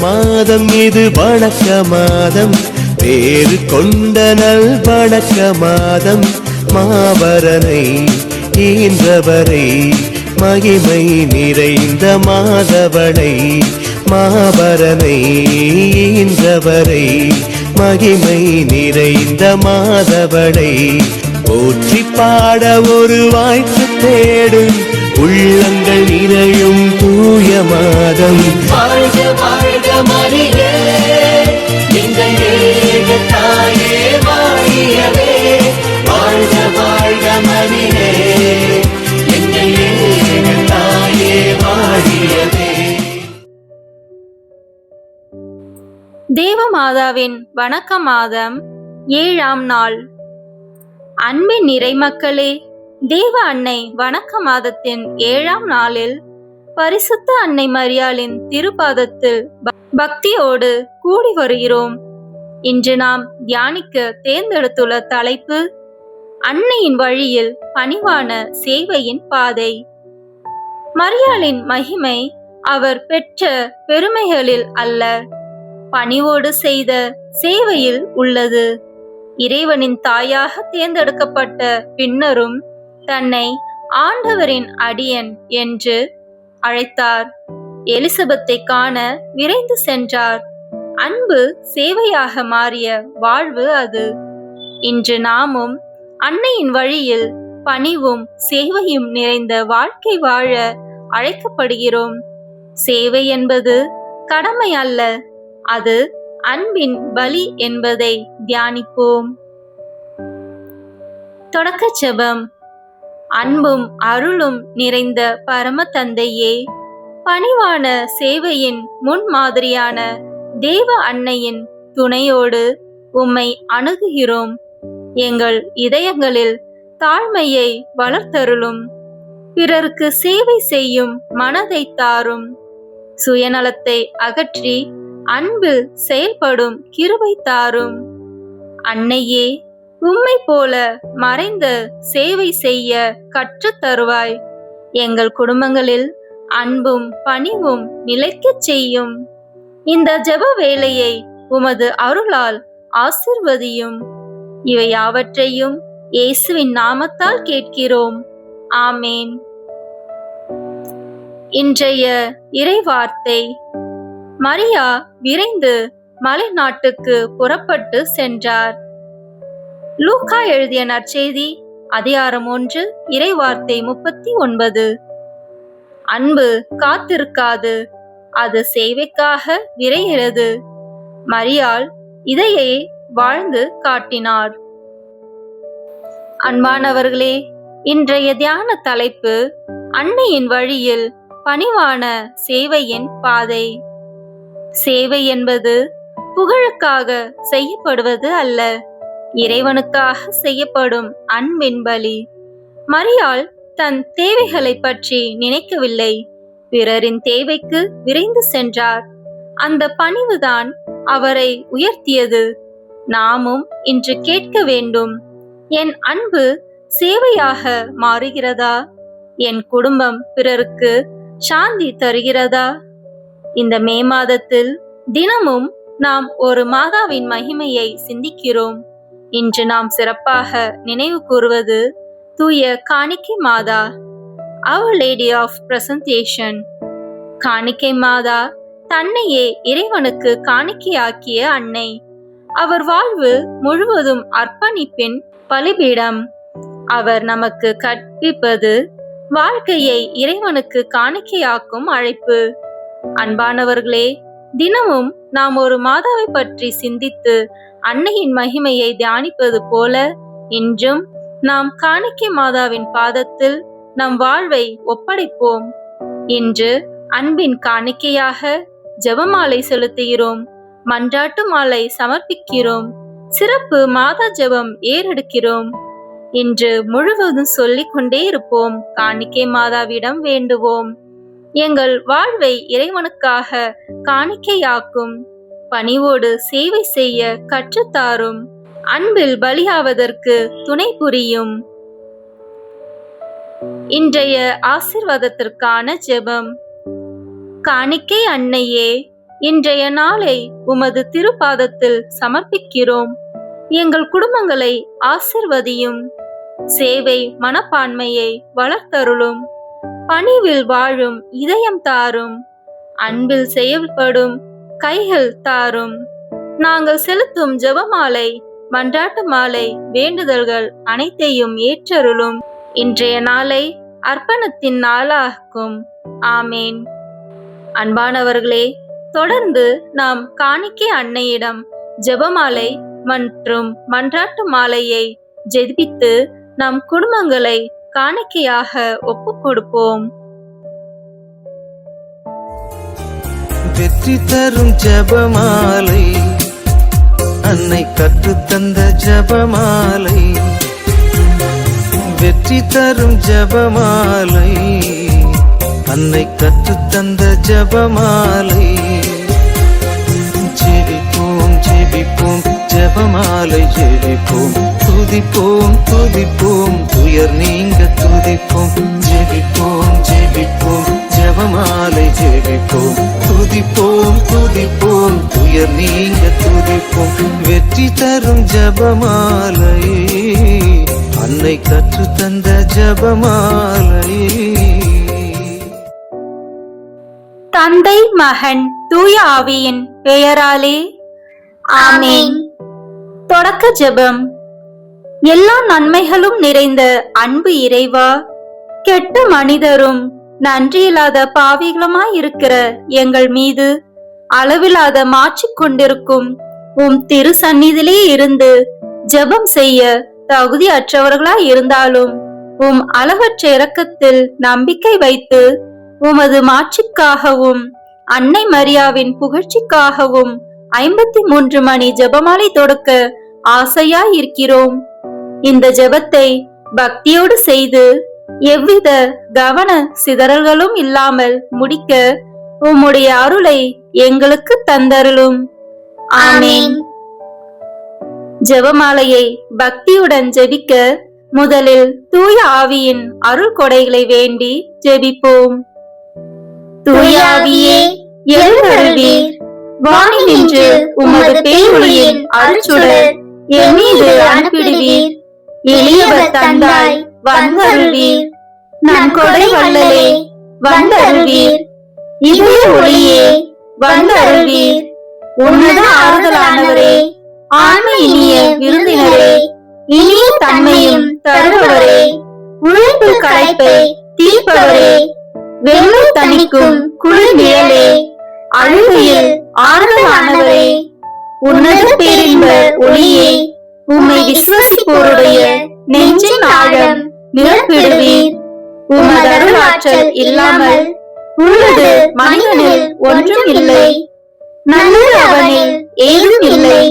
மாதம் இது வணக்க மாதம், பேரு கொண்ட நல் வணக்க மாதம். மாபரனை ஈன்றவரை, மகிமை நிறைந்த மாதவனை, மாபரனை ஈன்றவரை, மகிமை நிறைந்த மாதவனை போற்றி பாட ஒரு வாய்ப்பு தேடும் உள்ளங்கள் நிறையும் தூய மாதம். வாழ்க வாழ்க மரியே, எங்கள் ஏக தாயே வாழியவே. வாழ்க வாழ்க மரியே, எங்கள் ஏக தாயே வாழியவே. தேவமாதாவின் வணக்க மாதம் 7ஆம் நாள். அன்பின் நிறைமக்களே, தேவ அன்னை வணக்க மாதத்தின் 7ஆம் நாளில் பரிசுத்த அன்னை மரியாளின் திருப்பாதத்தில் பக்தியோடு கூடி வருகிறோம். இன்று நாம் தியானிக்க தேர்ந்தெடுத்துள்ள தலைப்பு அன்னையின் வழியில் பணிவான சேவையின் பாதை. மரியாளின் மகிமை அவர் பெற்ற பெருமைகளில் அல்ல, பணிவோடு செய்த சேவையில் உள்ளது. இறைவனின் தாயாக தேர்ந்தெடுக்கப்பட்ட பின்னரும் தன்னை ஆண்டவரின் அடியன் என்று அழைத்தார். எலிசபெத்தை காண விரைந்து சென்றார். அன்பு சேவையாக மாறிய வாழ்வு அது. இன்று நாமும் அன்னையின் வழியில் பணிவும் சேவையும் நிறைந்த வாழ்க்கை வாழ அழைக்கப்படுகிறோம். சேவை என்பது கடமை அல்ல, அது அன்பின் பலி என்பதை தியானிப்போம். தொடக்க ஜெபம். அன்பும் அருளும் நிறைந்த பரம தந்தையே, பணிவான சேவையின் முன்மாதிரியான தேவ அன்னையின் துணையோடு உம்மை அணுகுகிறோம். எங்கள் இதயங்களில் தாழ்மையை வளர்த்தருளும். பிறருக்கு சேவை செய்யும் மனதை தாரும். சுயநலத்தை அகற்றி அன்பில் செயல்படும் கிருபை தாரும். அன்னையே, உம்மை போல மறைந்த சேவை செய்ய கற்றுத் தருவாய். எங்கள் குடும்பங்களில் அன்பும் பணிவும் நிலைக்கச் செய்யும். இந்த ஜெப வேளையை உமது அருளால் ஆசிர்வதியும். இவை யாவற்றையும் இயேசுவின் நாமத்தால் கேட்கிறோம். ஆமேன். இன்றைய இறைவார்த்தை. மரியா விரைந்து மலை நாட்டுக்கு புறப்பட்டு சென்றார். லூக்கா எழுதிய நற்செய்தி அதிகாரம் 1 இறைவார்த்தை 39. அன்பு காத்திருக்காது, அது சேவைக்காக விரைகிறது. மரியாள் இதையே வாழ்ந்து காட்டினார். அன்பானவர்களே, இன்றைய தியான தலைப்பு அன்னையின் வழியில் பணிவான சேவையின் பாதை. சேவை என்பது புகழுக்காக செய்யப்படுவது அல்ல, இறைவனுக்காக செய்யப்படும் அன்பின் பலி. மரியாள் தன் தேவைகளை பற்றி நினைக்கவில்லை, பிறரின் தேவைக்கு விரைந்து சென்றார். அந்த பணிவுதான் அவரை உயர்த்தியது. நாமும் இன்று கேட்க வேண்டும், என் அன்பு சேவையாக மாறுகிறதா? என் குடும்பம் பிறருக்கு சாந்தி தருகிறதா? இந்த மே மாதத்தில் தினமும் நாம் ஒரு மாதாவின் மகிமையை சிந்திக்கிறோம். இன்று நாம் சிறப்பாக நினைவு கூறுவது தூய காணிக்கை மாதா, அவர் லேடி ஆஃப் பிரசன்டேஷன். காணிக்கை மாதா தன்னையே இறைவனுக்கு காணிக்கையாக்கிய அன்னை. அவர் வாழ்வு முழுவதும் அர்ப்பணிப்பின் பலிபீடம். அவர் நமக்கு கற்பிப்பது வாழ்க்கையை இறைவனுக்கு காணிக்கையாக்கும் அழைப்பு. அன்பானவர்களே, தினமும் நாம் ஒரு மாதாவை பற்றி சிந்தித்து அன்னையின் மகிமையை தியானிப்பது போல இன்றும் நாம் காணிக்கை மாதாவின் பாதத்தில் நம் வாழ்வை ஒப்படைப்போம். இன்று அன்பின் காணிக்கையாக ஜெபமாலை செலுத்துகிறோம், மன்றாட்டு மாலை சமர்ப்பிக்கிறோம், சிறப்பு மாதா ஜெபம் ஏறெடுக்கிறோம். இன்று முழுவதும் சொல்லிக் கொண்டே இருப்போம். காணிக்கை மாதாவிடம் வேண்டுவோம், எங்கள் வாழ்வை இறைவனுக்காக காணிக்கையாக்கும். பணிவோடு சேவை செய்ய கற்றுத்தாரும். அன்பில் பலியாவதற்கு துணை புரியும். இன்றைய ஆசீர்வாதத்திற்கான ஜெபம். காணிக்கை அன்னையே, இன்றைய நாளை உமது திருப்பாதத்தில் சமர்ப்பிக்கிறோம். எங்கள் குடும்பங்களை ஆசிர்வதியும். சேவை மனப்பான்மையை வளர்த்தருளும். பணிவில் வாழும் இதயம் தாரும். அன்பில் செயல்படும் கைகள் தாரும். நாங்கள் செலுத்தும் ஜெபமாலை, மன்றாட்டு மாலை, வேண்டுதல்கள் அனைத்தையும் ஏற்றருளும். இன்றைய நாளை அர்ப்பணத்தின் நாளாகும். ஆமேன். அன்பானவர்களே, தொடர்ந்து நாம் காணிக்கை அன்னையிடம் ஜெபமாலை மற்றும் மன்றாட்டு மாலையை ஜெபித்து நம் குடும்பங்களை காணிக்கையாக ஒப்புக் கொடுப்போம். வெற்றி தரும் ஜெபமாலை, அன்னை கற்றுத்தந்த ஜெபமாலை. வெற்றி தரும் ஜெபமாலை, அன்னை கற்றுத்தந்த ஜெபமாலை. ஜெபிப்போம் ஜெபிப்போம் ஜெபமாலை ஜெபிப்போம். துதிப்போம் துதிப்போம் துயர் நீங்க துதிப்போம். ஜெபிப்போம் ஜெபிப்போம் ஜெபமாலை ஜெபிப்போம். துதிப்போம் துதிப்போம் துயர் நீங்க துதிப்போம். வெற்றி தரும் ஜெபமாலை, அன்னை கற்றுத்தந்த ஜெபமாலை. தந்தை மகன் தூய ஆவியின் பெயராலே ஆமேன். தொடக்க ஜெபம். எல்லா நன்மைகளும் நிறைந்த அன்பு இறைவா, கெட்ட மனிதரும் நன்றியில்லாத பாவிகளுமாயிருக்கிற எங்கள் மீது அளவில்லாத மாற்றிக் கொண்டிருக்கும் உம் திரு சந்நிதியிலே இருந்து ஜெபம் செய்ய தகுதியற்றவர்களாய் இருந்தாலும் உம் அளவற்ற இரக்கத்தில் நம்பிக்கை வைத்து உமது மாட்சிக்காகவும் அன்னை மரியாவின் புகழ்ச்சிக்காகவும் 53 மணி ஜெபமாலை தொடுக்க ஆசையாய் இருக்கிறோம். இந்த ஜெபத்தை பக்தியோடு செய்து எவ்வித கவன சிதறல்களும் இல்லாமல் முடிக்க உம்முடைய அருளை எங்களுக்கு தந்தருளும். ஆமேன். ஜெபமாலையை பக்தியுடன் ஜெபிக்க முதலில் தூய ஆவியின் அருள் கொடைகளை வேண்டி ஜெபிப்போம். தூய ஆவியே எழுந்தருளீர். வானில் நின்று உமது பேரொளியின் அருள்சுடர் என் மீது அனுப்பிடுவீர். எளியவர் தந்தாய் வந்தருள்வீர். நன்கொடை வள்ளலே வந்தருள்வீர். இதய ஒளியே வந்தருள்வீர். உன்னத ஆறுதலானவரே, ஆண்மை இனிய விருந்தினரே, இனிய தன்மையும் தருபவரே, உழைப்பு களைப்பை தீர்ப்பவரே, வெள்ளை தணிக்கும் குளிர் நிழலே, அழுகையில் ஆறுதலானவரே, உன்னத பேரின்ப ஒளியே, உம்மை விசுவசிப்போருடைய நெஞ்சின் ஆழம் நிரப்பிடுவீர். உமது அருளாற்றல் இல்லாமல் உள்ளது மனிதனில் ஒன்றும் இல்லை. நல்லது அவனில் ஏதும் இல்லை.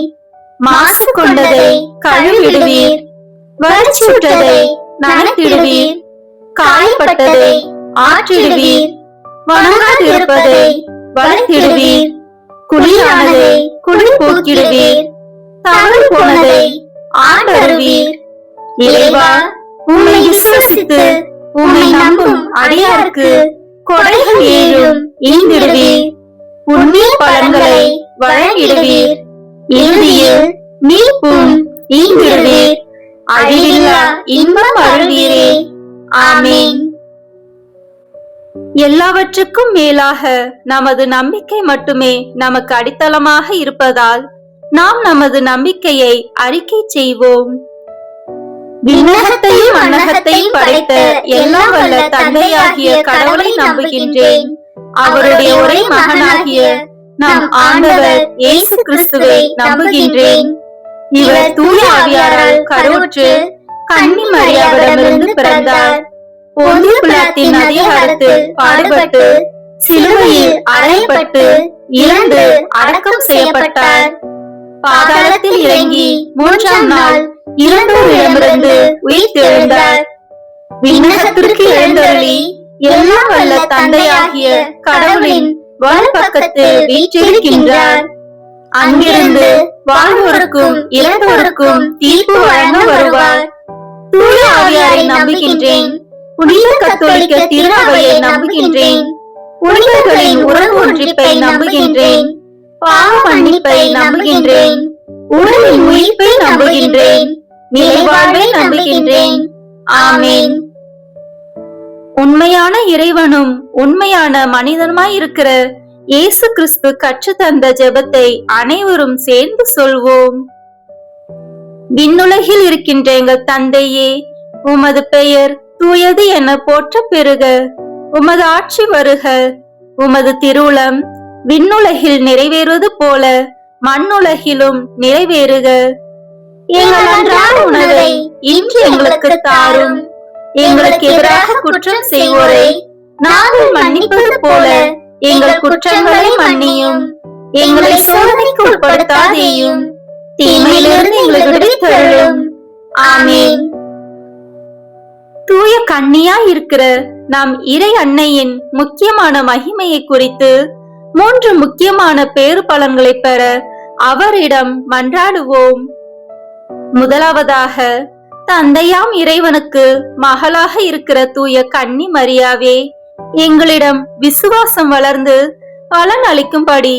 மாசு கொண்டதை கழுவிடுவீர். வறட்சியுற்றதை நனைத்திடுவீர். காயப்பட்டதை ஆற்றிடுவீர். வணங்காதிருப்பதை வளர்த்திடுவீர். குளிரானதை குளிர் போக்கிடுவீர். தவறு போனதை ஆண்டருவீர். இறைவா, உம்மை விசுவசித்து உம்மை நம்பும் அடியாருக்கு கொடைகள் ஏழும் ஈந்திடுவீர். உண்மை பலன்களை வழங்கிடுவீர். இறுதியில் மீட்பும் ஈந்திடுவீர். அழிவில்லா இன்பம் அருள்வீரே. ஆமேன். எல்லாவற்றுக்கும் மேலாக நமது நம்பிக்கை மட்டுமே நமக்கு அடித்தளமாக இருப்பதால் நாம் நமது நம்பிக்கையை அறிக்கை செய்வோம். விண்ணகத்தையும் மண்ணகத்தையும் படைத்த எல்லாம் வல்ல தந்தையாகிய கடவுளை நம்புகின்றேன். அவருடைய ஒரே மகனாகிய நம் ஆண்டவர் இயேசு கிறிஸ்துவை நம்புகின்றேன். இவர் தூய ஆவியாரால் கருவுற்று கன்னி மரியாவிடமிருந்து பிறந்தார். பொந்திய பிலாத்தின் அதிகாரத்தில் பாடுபட்டு சிலுவையில் அறையப்பட்டு இறந்து அடக்கம் செய்யப்பட்டார். பாதாளத்தில் இறங்கி 3ஆம் நாள் இறந்தோரிடமிருந்து உயிர்த்தெழுந்தார். விண்ணகத்திற்கு எழுந்தருளி எல்லாம் வல்ல தந்தையாகிய கடவுளின் வலப்பக்கத்தில் வீற்றிருக்கின்றார். அங்கிருந்து வாழ்வோருக்கும் இறந்தோருக்கும் தீர்ப்பு வழங்க வருவார். தூய ஆவியாரை நம்புகின்றேன். புனித கத்தோலிக்க திருஅவையை நம்புகின்றேன். புனிதர்களின் உறவு ஒன்றிப்பை நம்புகின்றேன். பாவ மன்னிப்பை நம்புகின்றேன். உடலின் உயிர்ப்பை நம்புகின்றேன். நிலைவாழ்வை நம்புகின்றேன். ஆமென். உண்மையான இறைவனும் உண்மையான மனிதனுமாய் இருக்கிற இயேசு கிறிஸ்து கற்று தந்த ஜெபத்தை அனைவரும் சேர்ந்து சொல்வோம். விண்ணுலகில் இருக்கின்ற எங்கள் தந்தையே, உமது பெயர் தூயது என போற்ற பெறுக. உமது ஆட்சி வருக. உமது திருவுளம் விண்ணுலகில் நிறைவேறுவது போல மண்ணுலகிலும் நிறைவேறுக. எங்கள் அன்றாட உணவை இன்று எங்களுக்கு தாரும். எங்களுக்கு எதிராக குற்றம் செய்வோரை நாங்கள் மன்னிப்பது போல எங்கள் குற்றங்களை மன்னியும். எங்களை சோதனைக்கு உட்படுத்தாதேயும், தீமையிலிருந்து எங்களை விடுவித்தருளும். ஆமென். தூய கன்னியாய் இருக்கிற நம் இறை அன்னையின் முக்கியமான மகிமையை குறித்து 3 முக்கியமான பேறு பலன்களை பெற அவரிடம் மன்றாடுவோம். முதலாவதாக, தந்தையாம் இறைவனுக்கு மகளாக இருக்கிற தூய கன்னி மரியாவே, எங்களிடம் விசுவாசம் வளர்ந்து பலன் அளிக்கும்படி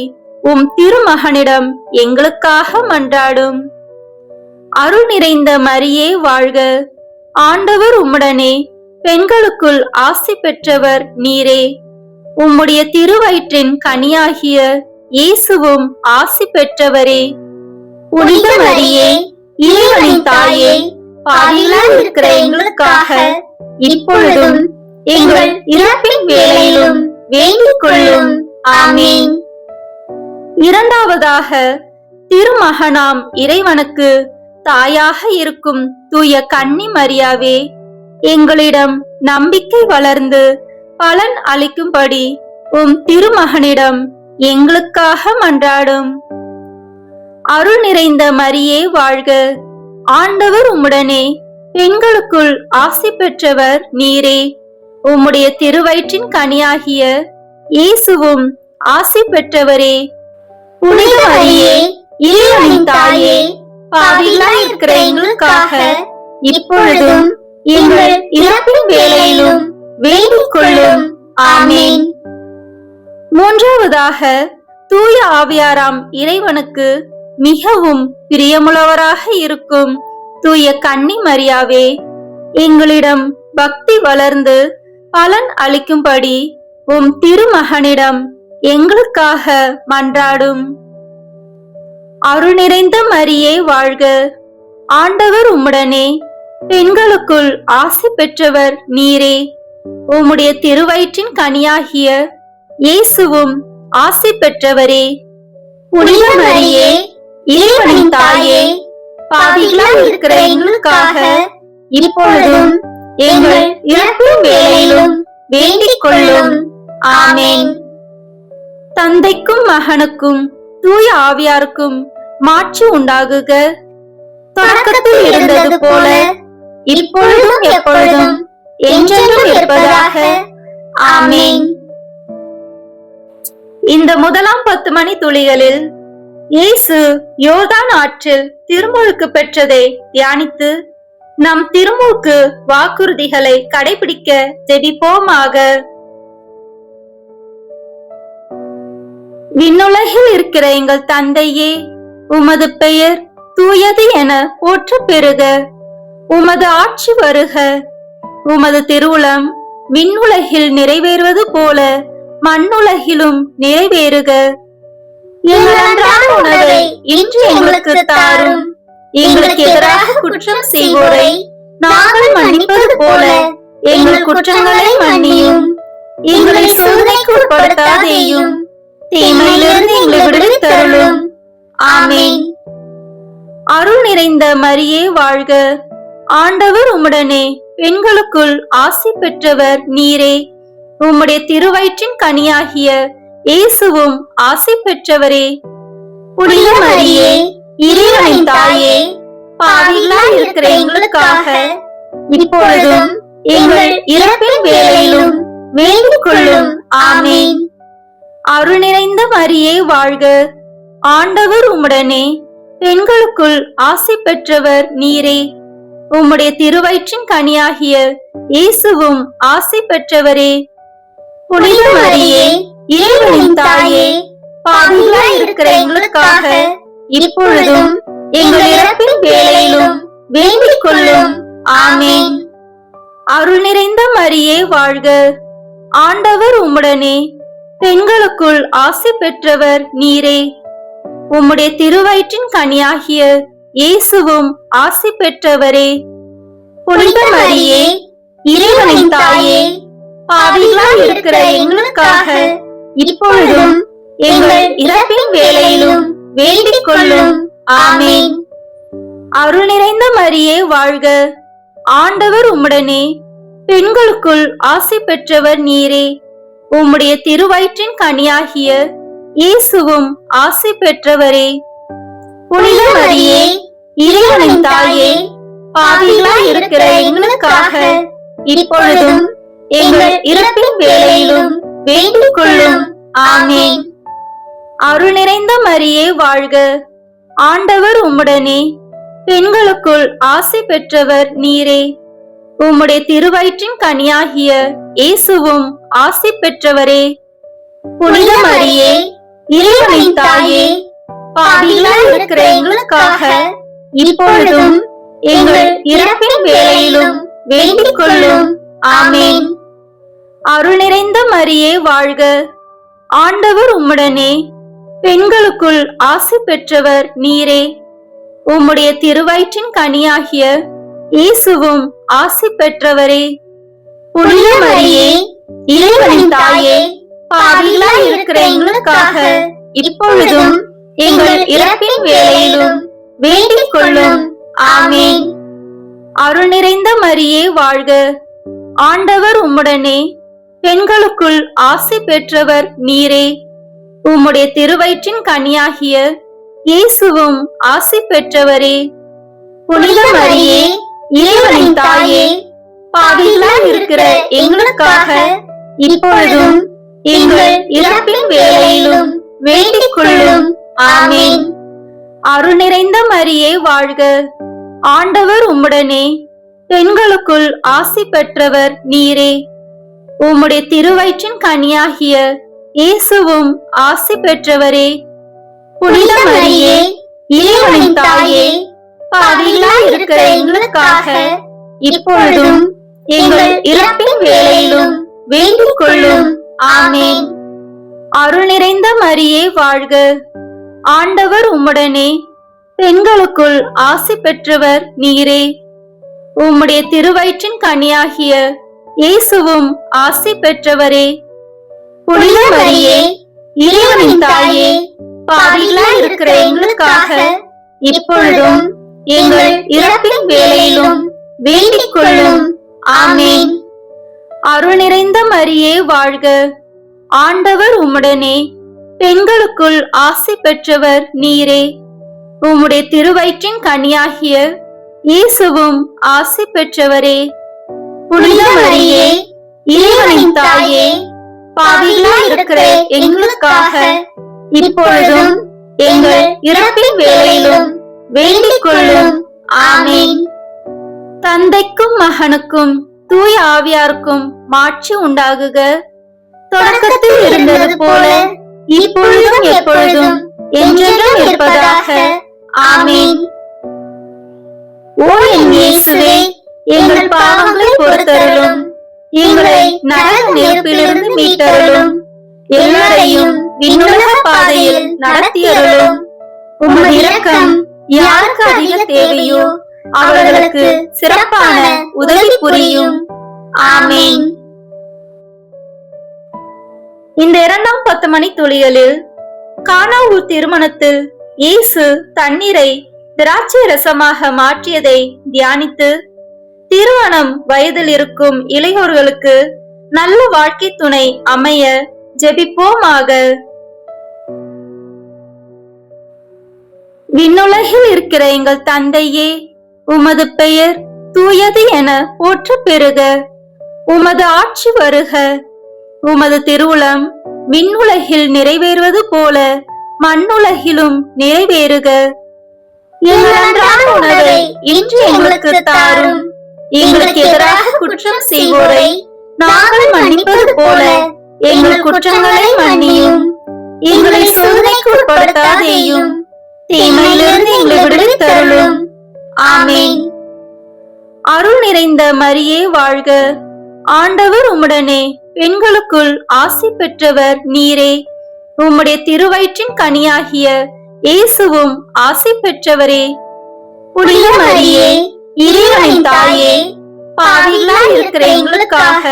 உம் திருமகனிடம் எங்களுக்காக மன்றாடும். அருள் நிறைந்த மரியே வாழ்க. ஆண்டவர் உம்முடனே, பெண்களுக்குள் ஆசி பெற்றவர் நீரே. உம்முடைய திருவயிற்றின் கனியாகிய இயேசுவும் ஆசி பெற்றவரே. புனித மரியே, இறைவனின் தாயே, பாவிகளாய் இருக்கிற எங்களுக்காக இப்பொழுதும் எங்கள் இறப்பின் வேளையிலும் வேண்டிக் கொள்ளும். ஆமென். இரண்டாவதாக, திருமகனாம் இறைவனுக்கு தாயாக இருக்கும் தூய கன்னி மரியாவே, எங்களிடம் நம்பிக்கை வளர்ந்து பலன் அளிக்கும்படி உம் திருமகனிடம் எங்களுக்காக மன்றாடும். அருள் நிறைந்த மரியே வாழ்க. ஆண்டவர் உம்முடனே, பெண்களுக்குள் ஆசி பெற்றவர் நீரே. உம்முடைய திருவயிற்றின் கனியாகிய இயேசுவும் ஆசி பெற்றவரே. புனித மரியே, இறைவனின் தாயே, பாவிகளாய் இருக்கிற எங்களுக்காக இப்பொழுதும் எங்கள் இறப்பின் வேளையிலும் வேண்டிக் கொள்ளும். ஆமென். மூன்றாவதாக, தூய ஆவியாராம் இறைவனுக்கு மிகவும் பிரியமுள்ளவராக இருக்கும் தூய கன்னி மரியாவே, எங்களிடம் பக்தி வளர்ந்து பலன் அளிக்கும்படி உம் திருமகனிடம் எங்களுக்காக மன்றாடும். அருள் நிறைந்த மரியே வாழ்க. ஆண்டவர் உம்முடனே, பெண்களுக்குள் ஆசி பெற்றவர் நீரே. உம்முடைய திருவயிற்றின் கனியாகிய இயேசுவும் ஆசி பெற்றவரே. புனித மரியே, இறைவனின் தாயே, பாவிகளாய் இருக்கிற எங்களுக்காக இப்பொழுதும் எங்கள் இறப்பின் வேளையிலும் வேண்டிக் கொள்ளும். ஆமென். தந்தைக்கும் மகனுக்கும் தூய ஆவியாருக்கும் மாட்சி உண்டாகுக. தொடக்கத்தில் இருந்தது போல இப்பொழுதும் எப்பொழுதும் என்றென்றும் இருப்பதாக. ஆமென். இந்த முதலாம் 10 மணி துளிகளில் இயேசு யோர்தான் ஆற்றில் திருமுழுக்கு பெற்றதை தியானித்து நம் திருமுழுக்கு வாக்குறுதிகளை கடைபிடிக்க ஜெபிப்போமாக. விண்ணுலகில் இருக்கிற எங்கள் தந்தையே, உமது பெயர் தூயது என போற்ற பெறுக. உமது ஆட்சி வருக. உமது திருவுளம் விண்ணுலகில் நிறைவேறுவது போல மண்ணுலகிலும் நிறைவேறுக. எங்கள் அன்றாட உணவை இன்று எங்களுக்கு தாரும். எங்களுக்கு எதிராக குற்றம் செய்வோரை நாங்கள் மன்னிப்பது போல எங்கள் குற்றங்களை மன்னியும். எங்களை சோதனைக்கு உட்படுத்தாதேயும், தீமையிலிருந்து எங்களை விடுவித்தருளும். ஆமென். அருள் நிறைந்த மரியே வாழ்க. ஆண்டவர் உம்முடனே, பெண்களுக்குள் ஆசி பெற்றவர் நீரே. உம்முடைய திருவயிற்றின் கனியாகிய இயேசுவும் ஆசி பெற்றவரே. புனித மரியே, இறைவனின் தாயே, பாவிகளாய் இருக்கிற எங்களுக்காக இப்பொழுதும் எங்கள் இறப்பின் வேளையிலும் வேண்டிக் கொள்ளும். ஆமென். அருள் நிறைந்த மரியே வாழ்க. ஆண்டவர் உம்முடனே, பெண்களுக்குள் ஆசி பெற்றவர் நீரே. உம்முடைய திருவயிற்றின் கனியாகிய இயேசுவும் ஆசி பெற்றவரே. புனித மரியே, இறைவனின் தாயே, பாவிகளாய் இருக்கிற எங்களுக்காக இப்பொழுதும் எங்கள் இறப்பின் வேளையிலும் வேண்டிக் கொள்ளும். ஆமென். அருள் நிறைந்த மரியே வாழ்க, ஆண்டவர் உம்முடனே, பெண்களுக்குள் ஆசி பெற்றவர் நீரே. உம்முடைய திருவயிற்றின் கனியாகிய இயேசுவும் ஆசி பெற்றவரே. புனித மரியே, இறைவனின் தாயே, பாவிகளாய் இருக்கிற எங்களுக்காக இப்பொழுதும் எங்கள் இறப்பின் வேளையிலும் வேண்டிக் கொள்ளும். ஆமென். அருள் நிறைந்த மரியே வாழ்க, ஆண்டவர் உம்முடனே, பெண்களுக்குள் ஆசி பெற்றவர் நீரே. உம்முடைய திருவயிற்றின் கனியாகிய இயேசுவும் ஆசி பெற்றவரே. புனித மரியே, இறைவனின் தாயே, பாவிகளாய் இருக்கிற எங்களுக்காக இப்பொழுதும் எங்கள் இறப்பின் வேளையிலும் வேண்டிக் கொள்ளும். ஆமென். அருள் நிறைந்த மரியே வாழ்க, ஆண்டவர் உம்முடனே, பெண்களுக்குள் ஆசி பெற்றவர் நீரே. உம்முடைய திருவயிற்றின் கனியாகிய இயேசுவும் ஆசி பெற்றவரே. புனித மரியே, இறைவனின் தாயே, பாவிகளாய் இருக்கிற எங்களுக்காக இப்பொழுதும் எங்கள் இறப்பின் வேளையிலும் வேண்டிக் கொள்ளும். ஆமென். அருள் நிறைந்த மரியே வாழ்க, ஆண்டவர் உம்முடனே, பெண்களுக்குள் ஆசி பெற்றவர் நீரே. உம்முடைய திருவயிற்றின் கனியாகிய இயேசுவும் ஆசி பெற்றவரே. புனித மரியே, இறைவனின் தாயே, பாவிகளாய் இருக்கிற எங்களுக்காக இப்பொழுதும் எங்கள் இறப்பின் வேளையிலும் வேண்டிக் கொள்ளும். ஆமென். அருள் நிறைந்த மரியே வாழ்க, ஆண்டவர் உம்முடனே, பெண்களுக்குள் ஆசி பெற்றவர் நீரே. உம்முடைய திருவயிற்றின் கனியாகிய இயேசுவும் ஆசி பெற்றவரே. புனித மரியே, இறைவனின் தாயே, பாவிகளாய் இருக்கிற எங்களுக்காக இப்பொழுதும் எங்கள் இறப்பின் வேளையிலும் வேண்டிக் கொள்ளும். ஆமென். அருள் நிறைந்த மரியே வாழ்க, ஆண்டவர் உம்முடனே, பெண்களுக்குள் ஆசி பெற்றவர் நீரே. உம்முடைய திருவயிற்றின் கனியாகிய இயேசுவும் ஆசி பெற்றவரே. புனித மரியே, இறைவனின் தாயே, பாவிகளாய் இருக்கிற எங்களுக்காக இப்பொழுதும் எங்கள் இறப்பின் வேளையிலும் வேண்டிக் கொள்ளும். ஆமென். அருள் நிறைந்த மரியே வாழ்க, ஆண்டவர் உம்முடனே, பெண்களுக்குள் ஆசி பெற்றவர் நீரே. உம்முடைய திருவயிற்றின் கனியாகிய இயேசுவும் ஆசி பெற்றவரே. புனித மரியே, இறைவனின் தாயே, பாவிகளாய் இருக்கிற எங்களுக்காக இப்பொழுதும் எங்கள் இறப்பின் வேளையிலும் வேண்டிக் கொள்ளும். ஆமென். அருள் நிறைந்த மரியே வாழ்க, ஆண்டவர் உம்முடனே, பெண்களுக்குள் ஆசி பெற்றவர் நீரே. உம்முடைய திருவயிற்றின் கனியாகிய இயேசுவும் ஆசி பெற்றவரே. புனித மரியே, இறைவனின் தாயே, பாவிகளாய் இருக்கிற எங்களுக்காக இப்பொழுதும் எங்கள் இறப்பின் வேளையிலும் வேண்டிக் கொள்ளும். ஆமென். தந்தைக்கும் மகனுக்கும் தூய ஆவியாருக்கும் மாட்சி உண்டாகுக. தொடக்கத்தில் இருந்தது போல இப்பொழுதும் எப்பொழுதும் என்றென்றும் இருப்பதாக. ஆமென். ஓ என் இயேசுவே, எங்கள் பாவங்களை பொறுத்தருளும், எங்களை நரக நெருப்பிலிருந்து மீட்டருளும், எல்லாரையும் விண்ணுலக பாதையில் நடத்தியருளும். உமது இரக்கம் யாருக்கு அதிக தேவையோ அவர்களுக்கு சிறப்பான உதவி புரியும். ஆமென். இந்த 2ஆம் 10 மணி துளிகளில் கானா ஊர் திருமணத்தில் இயேசு தண்ணீரை திராட்சை ரசமாக மாற்றியதை தியானித்து, திருமணம் வயதில் இருக்கும் இளையோர்களுக்கு நல்ல வாழ்க்கை துணை அமைய ஜெபிப்போமாக. விண்ணுலகில் இருக்கிற எங்கள் தந்தையே, உமது பெயர் தூயது என போற்ற பெறுக. உமது ஆட்சி வருக. உமது திருவுளம் விண்ணுலகில் நிறைவேறுவது போல மண்ணுலகிலும் நிறைவேறுக. எங்கள் அன்றாட உணவை இன்று எங்களுக்கு தாரும். எங்களுக்கு எதிராக குற்றம் செய்வோரை நாங்கள் மன்னிப்பது போல எங்கள் குற்றங்களை மன்னியும். எங்களை சோதனைக்கு உட்படுத்தாதேயும், தீமையிலிருந்து எங்களை விடுவித்தருளும். ஆமென். அருள் நிறைந்த மரியே வாழ்க, ஆண்டவர் உம்முடனே, பெண்களுக்குள் ஆசி பெற்றவர் நீரே. உம்முடைய திருவயிற்றின் கனியாகிய இயேசுவும் ஆசி பெற்றவரே. புனித மரியே, இறைவனின் தாயே, பாவிகளாய் இருக்கிற எங்களுக்காக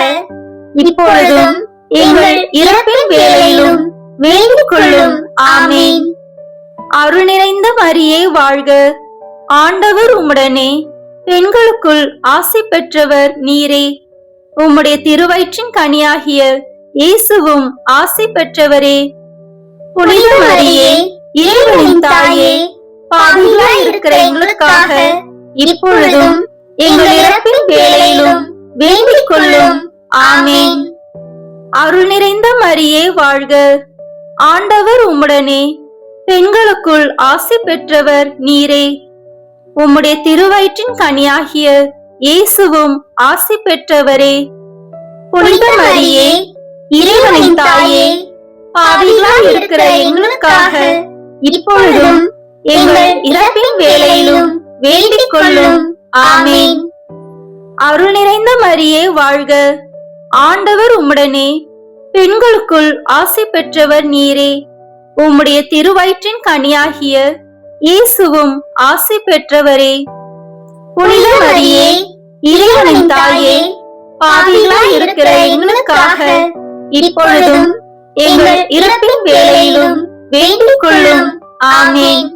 இப்பொழுதும் எங்கள் இறப்பின் வேளையிலும் வேண்டிக் கொள்ளும். ஆமென். அருள் நிறைந்த மரியே வாழ்க, ஆண்டவர் உம்முடனே, பெண்களுக்குள் ஆசி பெற்றவர் நீரே. உம்முடைய திருவயிற்றின் கனியாகிய இயேசுவும் ஆசி பெற்றவரே. புனித மரியே, இறைவனின் தாயே, பாவிகளாய் இருக்கிற எங்களுக்காக இப்பொழுதும் எங்கள் இறப்பின் வேளையிலும் வேண்டிக் கொள்ளும். ஆமென். அருள் நிறைந்த மரியே வாழ்க, ஆண்டவர் உம்முடனே, பெண்களுக்குள் ஆசி பெற்றவர் நீரே. உம்முடைய திருவயிற்றின் கனியாகிய இயேசுவும் ஆசி பெற்றவரே. புனித மரியே, இறைவனின் தாயே, பாவிகளாய் இருக்கிற எங்களுக்காக இப்பொழுதும் எங்கள் இறப்பின் வேளையிலும் வேண்டிக் கொள்ளும். ஆமென். அருள் நிறைந்த மரியே வாழ்க, ஆண்டவர் உம்முடனே, பெண்களுக்குள் ஆசி பெற்றவர் நீரே. உம்முடைய திருவயிற்றின் கனியாகிய இயேசுவும் ஆசி பெற்றவரே. புனித மரியே, இறைவனின் தாயே, பாவிகளாய் இருக்கிற எங்களுக்காக இப்பொழுதும் எங்கள் இறப்பின் வேளையிலும் வேண்டிக் கொள்ளும். ஆமென்.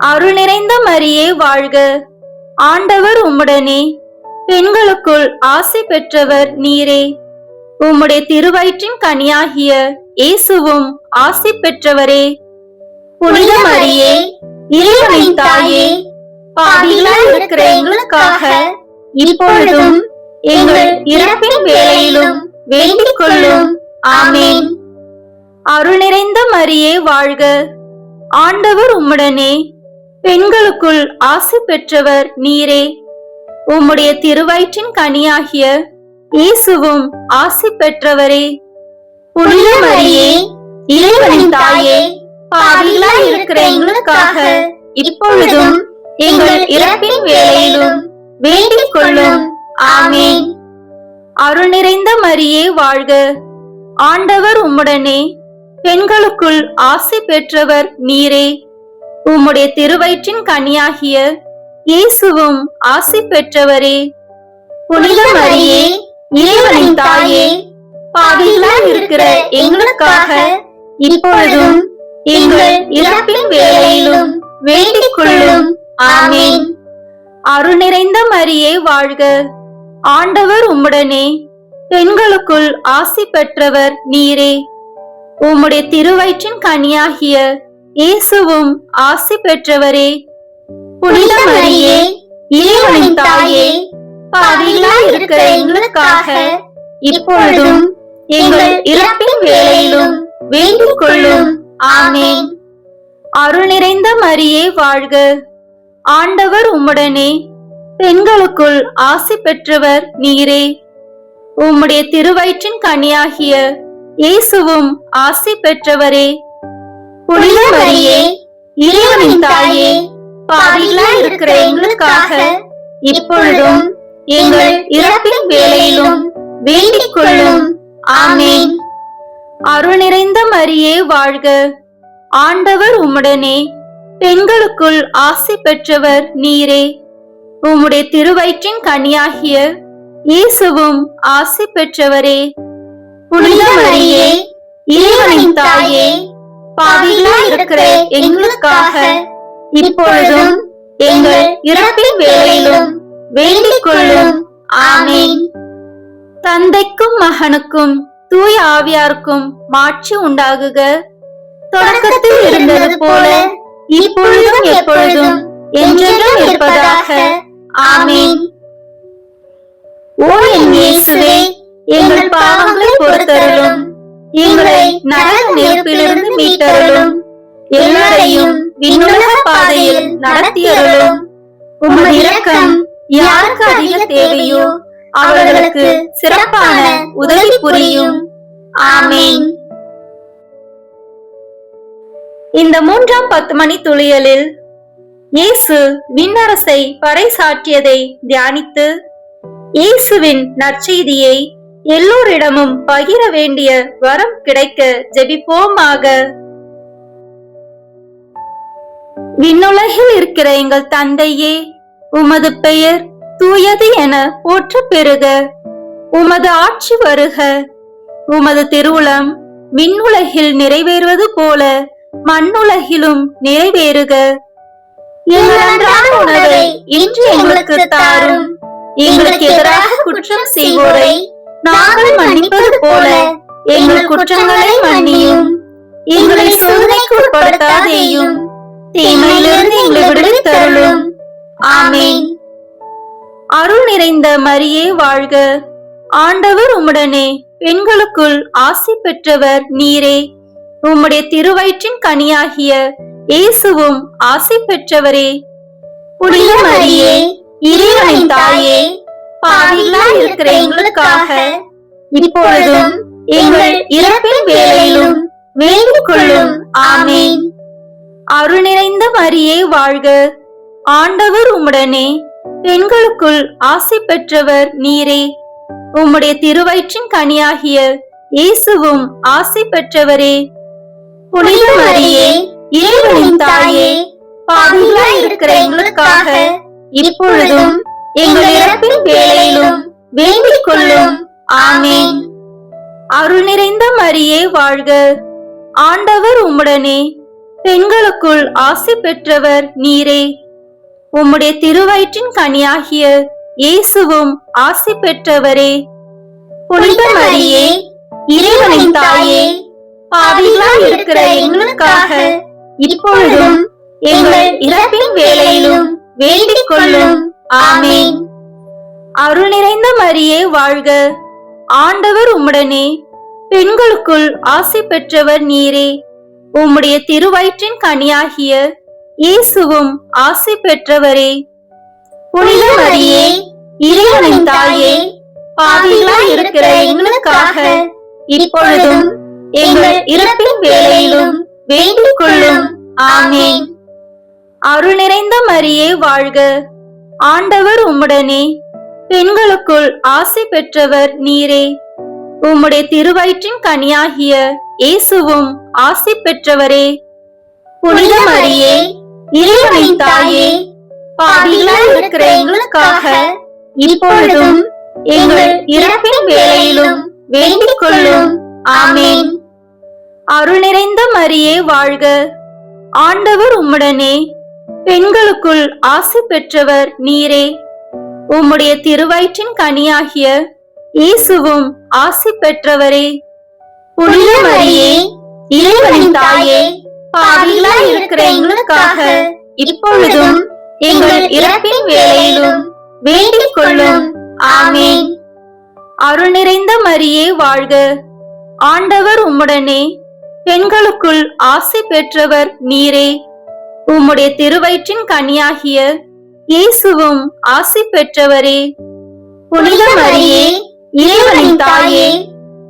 அருள் நிறைந்த மரியே வாழ்க, ஆண்டவர் உம்முடனே, பெண்களுக்குள் ஆசி பெற்றவர் நீரே. உம்முடைய திருவயிற்றின் கனியாகிய இயேசுவும் ஆசி பெற்றவரே. புனித மரியே, இறைவனின் தாயே, பாவிகளாய் இருக்கிற எங்களுக்காக இப்பொழுதும் எங்கள் இறப்பின் வேளையிலும் வேண்டிக் கொள்ளும். ஆமென். அருள் நிறைந்த மரியே வாழ்க, ஆண்டவர் உம்முடனே, பெண்களுக்குள் ஆசி பெற்றவர் நீரே. உம்முடைய திருவயிற்றின் கனியாகிய இயேசுவும் ஆசி பெற்றவரே. புனித மரியே, இறைவனின் தாயே, பாவிகளாய் இருக்கிற எங்களுக்காக இப்பொழுதும் எங்கள் இறப்பின் வேளையிலும் வேண்டிக் கொள்ளும். ஆமென். அருள் நிறைந்த மரியே வாழ்க, ஆண்டவர் உம்முடனே, பெண்களுக்குள் ஆசி பெற்றவர் நீரே. உம்முடைய திருவயிற்றின் கனியாகிய இயேசுவும் ஆசி பெற்றவரே. புனித மரியே, இறைவனின் தாயே, பாவிகளாய் இருக்கிற எங்களுக்காக இப்பொழுதும் எங்கள் இறப்பின் வேளையிலும் வேண்டிக் கொள்ளும். ஆமென். அருள் நிறைந்த மரியே வாழ்க, ஆண்டவர் உம்முடனே, பெண்களுக்குள் ஆசி பெற்றவர் நீரே. உம்முடைய திருவயிற்றின் கனியாகிய இயேசுவும் ஆசி பெற்றவரே. புனித மரியே, இறைவனின் தாயே, பாவிகளாய் இருக்கிற எங்களுக்காக இப்பொழுதும் எங்கள் இறப்பின் வேளையிலும் வேண்டிக் கொள்ளும். ஆமென். அருள் நிறைந்த மரியே வாழ்க, ஆண்டவர் உம்முடனே, பெண்களுக்குள் ஆசி பெற்றவர் நீரே. உம்முடைய திருவயிற்றின் கனியாகிய இயேசுவும் ஆசி பெற்றவரே. புனித மரியே, இறைவனின் தாயே, பாவிகளாய் இருக்கிற எங்களுக்காக இப்பொழுதும் எங்கள் இறப்பின் வேளையிலும் வேண்டிக் கொள்ளும். ஆமென். அருள் நிறைந்த மரியே வாழ்க, ஆண்டவர் உம்முடனே, பெண்களுக்குள் ஆசி பெற்றவர் நீரே. உம்முடைய திருவயிற்றின் கனியாகிய இயேசுவும் ஆசி பெற்றவரே. புனித மரியே, இறைவனின் தாயே, பாவிகளாய் இருக்கிற எங்களுக்காக இப்பொழுதும் எங்கள் இறப்பின் வேளையிலும் வேண்டிக் கொள்ளும். ஆமென். தந்தைக்கும் மகனுக்கும் தூய ஆவியாருக்கும் மாட்சி உண்டாகுக. தொடக்கத்தில் இருந்தது போல இப்பொழுதும் எப்பொழுதும் என்றென்றும் இருப்பதாக. ஆமென். ஓ என் இயேசுவே, எங்கள் பாவங்களை பொறுத்தருளும், எங்களை நரக நெருப்பிலிருந்து மீட்டருளும், எல்லாரையும் விண்ணுலக பாதையில் நடத்தியருளும். உமது இரக்கம் யாருக்கு அதிக தேவையோ அவர்களுக்கு சிறப்பான உதவி புரியும். ஆமென். இந்த 3ஆம் 10 மணி துளியலில் இயேசு விண்ணரசை பறைசாற்றியதை தியானித்து இயேசுவின் நற்செய்தியை எல்லோரிடமும் பகிர வேண்டிய வரம் கிடைக்க ஜெபிப்போமாக. விண்ணுலகில் இருக்கிற எங்கள் தந்தையே, உமது பெயர் தூயது என போற்ற பெறுக. உமது ஆட்சி வருக. உமது திருவுளம் விண்ணுலகில் நிறைவேறுவது போல மண்ணுலகிலும் நிறைவேறுக. எங்கள் அன்றாட உணவை இன்று எங்களுக்கு தாரும். எங்களுக்கு எதிராக குற்றம் செய்வோரை நாங்கள் மன்னிப்பது போல எங்கள் குற்றங்களை மன்னியும். எங்களை சோதனைக்கு உட்படுத்தாதேயும், தீமையிலிருந்து எங்களை விடுவித்தருளும். ஆமென். அருள் நிறைந்த மரியே வாழ்க. ஆண்டவர் உம்முடனே, பெண்களுக்குள் ஆசி பெற்றவர் நீரே. உம்முடைய திருவயிற்றின் கனியாகிய இயேசுவும் ஆசி பெற்றவரே. புனித மரியே, இறைவனின் தாயே, பாவிகளாய் இருக்கிற எங்களுக்காக இப்பொழுதும் எங்கள் இறப்பின் வேளையிலும் வேண்டிக் கொள்ளும். ஆமென். அருள் நிறைந்த மரியே வாழ்க. ஆண்டவர் உம்முடனே, பெண்களுக்குள் ஆசி பெற்றவர் நீரே. உம்முடைய திருவயிற்றின் கனியாகிய இயேசுவும் ஆசி பெற்றவரே. புனித மரியே, இறைவனின் தாயே, பாவிகளாய் இருக்கிற எங்களுக்காக இப்பொழுதும் எங்கள் இறப்பின் வேளையிலும் வேண்டிக் கொள்ளும். ஆமென். அருள் நிறைந்த மரியே வாழ்க. ஆண்டவர் உம்முடனே, பெண்களுக்குள் ஆசி பெற்றவர் நீரே. உம்முடைய திருவயிற்றின் கனியாகிய இயேசுவும் ஆசி பெற்றவரே. புனித மரியே, இறைவனின் தாயே, பாவிகளாய் இருக்கிற எங்களுக்காக இப்பொழுதும் எங்கள் இறப்பின் வேளையிலும் வேண்டிக் கொள்ளும். ஆமென். அருள் நிறைந்த மரியே வாழ்க. ஆண்டவர் உம்முடனே, பெண்களுக்குள் ஆசி பெற்றவர் நீரே. உம்முடைய திருவயிற்றின் கனியாகிய இயேசுவும் ஆசி பெற்றவரே. புனித மரியே, இறைவனின் தாயே, பாவிகளாய் இருக்கிற எங்களுக்காக இப்பொழுதும் எங்கள் இறப்பின் வேளையிலும் வேண்டிக் கொள்ளும். ஆமென். அருள் நிறைந்த மரியே வாழ்க. ஆண்டவர் உம்முடனே, பெண்களுக்குள் ஆசி பெற்றவர் நீரே. உம்முடைய திருவயிற்றின் கனியாகிய இயேசுவும் ஆசி பெற்றவரே. புனித மரியே, இறைவனின் தாயே, பாவிகளாய் இருக்கிற எங்களுக்காக இப்பொழுதும் எங்கள் இறப்பின் வேளையிலும் வேண்டிக் கொள்ளும். ஆமென். அருள் நிறைந்த மரியே வாழ்க. ஆண்டவர் உம்முடனே, பெண்களுக்குள் ஆசி பெற்றவர் நீரே. உம்முடைய திருவயிற்றின் கனியாகிய இயேசுவும் ஆசி பெற்றவரே. புனித மரியே, இறைவனின் தாயே, பாவிகளாய் இருக்கிற எங்களுக்காக இப்பொழுதும் எங்கள் இறப்பின் வேளையிலும் வேண்டிக் கொள்ளும். ஆமென். அருள் நிறைந்த மரியே வாழ்க. ஆண்டவர் உம்முடனே, பெண்களுக்குள் ஆசி பெற்றவர் நீரே. உம்முடைய திருவயிற்றின் கனியாகிய இயேசுவும் ஆசி பெற்றவரே. புனித மரியே, இறைவனின் தாயே,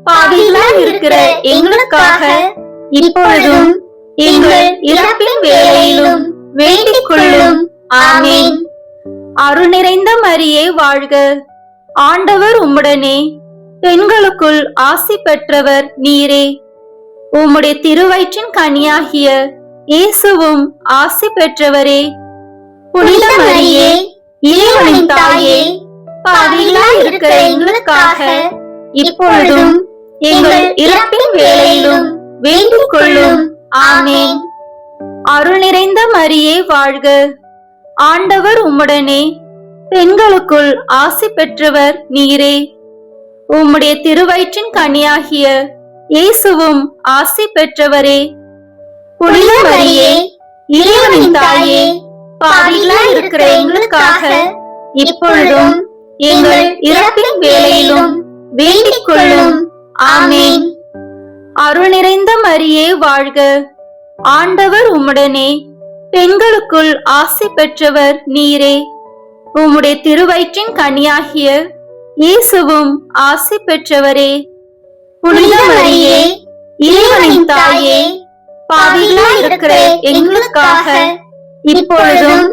பாவிகளாய் இருக்கிற எங்களுக்காக இப்பொழுதும் எங்கள் இறப்பின் வேளையிலும் வேண்டிக் கொள்ளும். ஆமென். அருள் நிறைந்த மரியே வாழ்க. ஆண்டவர் உம்முடனே, பெண்களுக்குள் ஆசி பெற்றவர் நீரே. உம்முடைய திருவயிற்றின் கனியாகிய இயேசுவும் ஆசி பெற்றவரே. புனித மரியே, இறைவனின் தாயே, பாவிகளாய் இருக்கிற எங்களுக்காக இப்பொழுதும் எங்கள் இறப்பின் வேளையிலும் வேண்டிக் கொள்ளும். ஆமென். அருள் நிறைந்த மரியே வாழ்க. ஆண்டவர் உம்முடனே, பெண்களுக்குள் ஆசி பெற்றவர் நீரே. உம்முடைய திருவயிற்றின் கனியாகிய இயேசுவும் ஆசி பெற்றவரே. புனித மரியே, இறைவனின் தாயே, பாவிகளாய் இருக்கிற எங்களுக்காக இப்பொழுதும் எங்கள் இறப்பின் வேளையிலும் வேண்டிக் கொள்ளும். ஆமென். அருள் நிறைந்த மரியே வாழ்க. ஆண்டவர் உம்முடனே, பெண்களுக்குள் ஆசி பெற்றவர் நீரே. உம்முடைய திருவயிற்றின் கனியாகிய இயேசுவும் ஆசி பெற்றவரே. புனித மரியே, இறைவனின் தாயே, பாவிகளாய் இருக்கிற எங்களுக்காக இப்பொழுதும்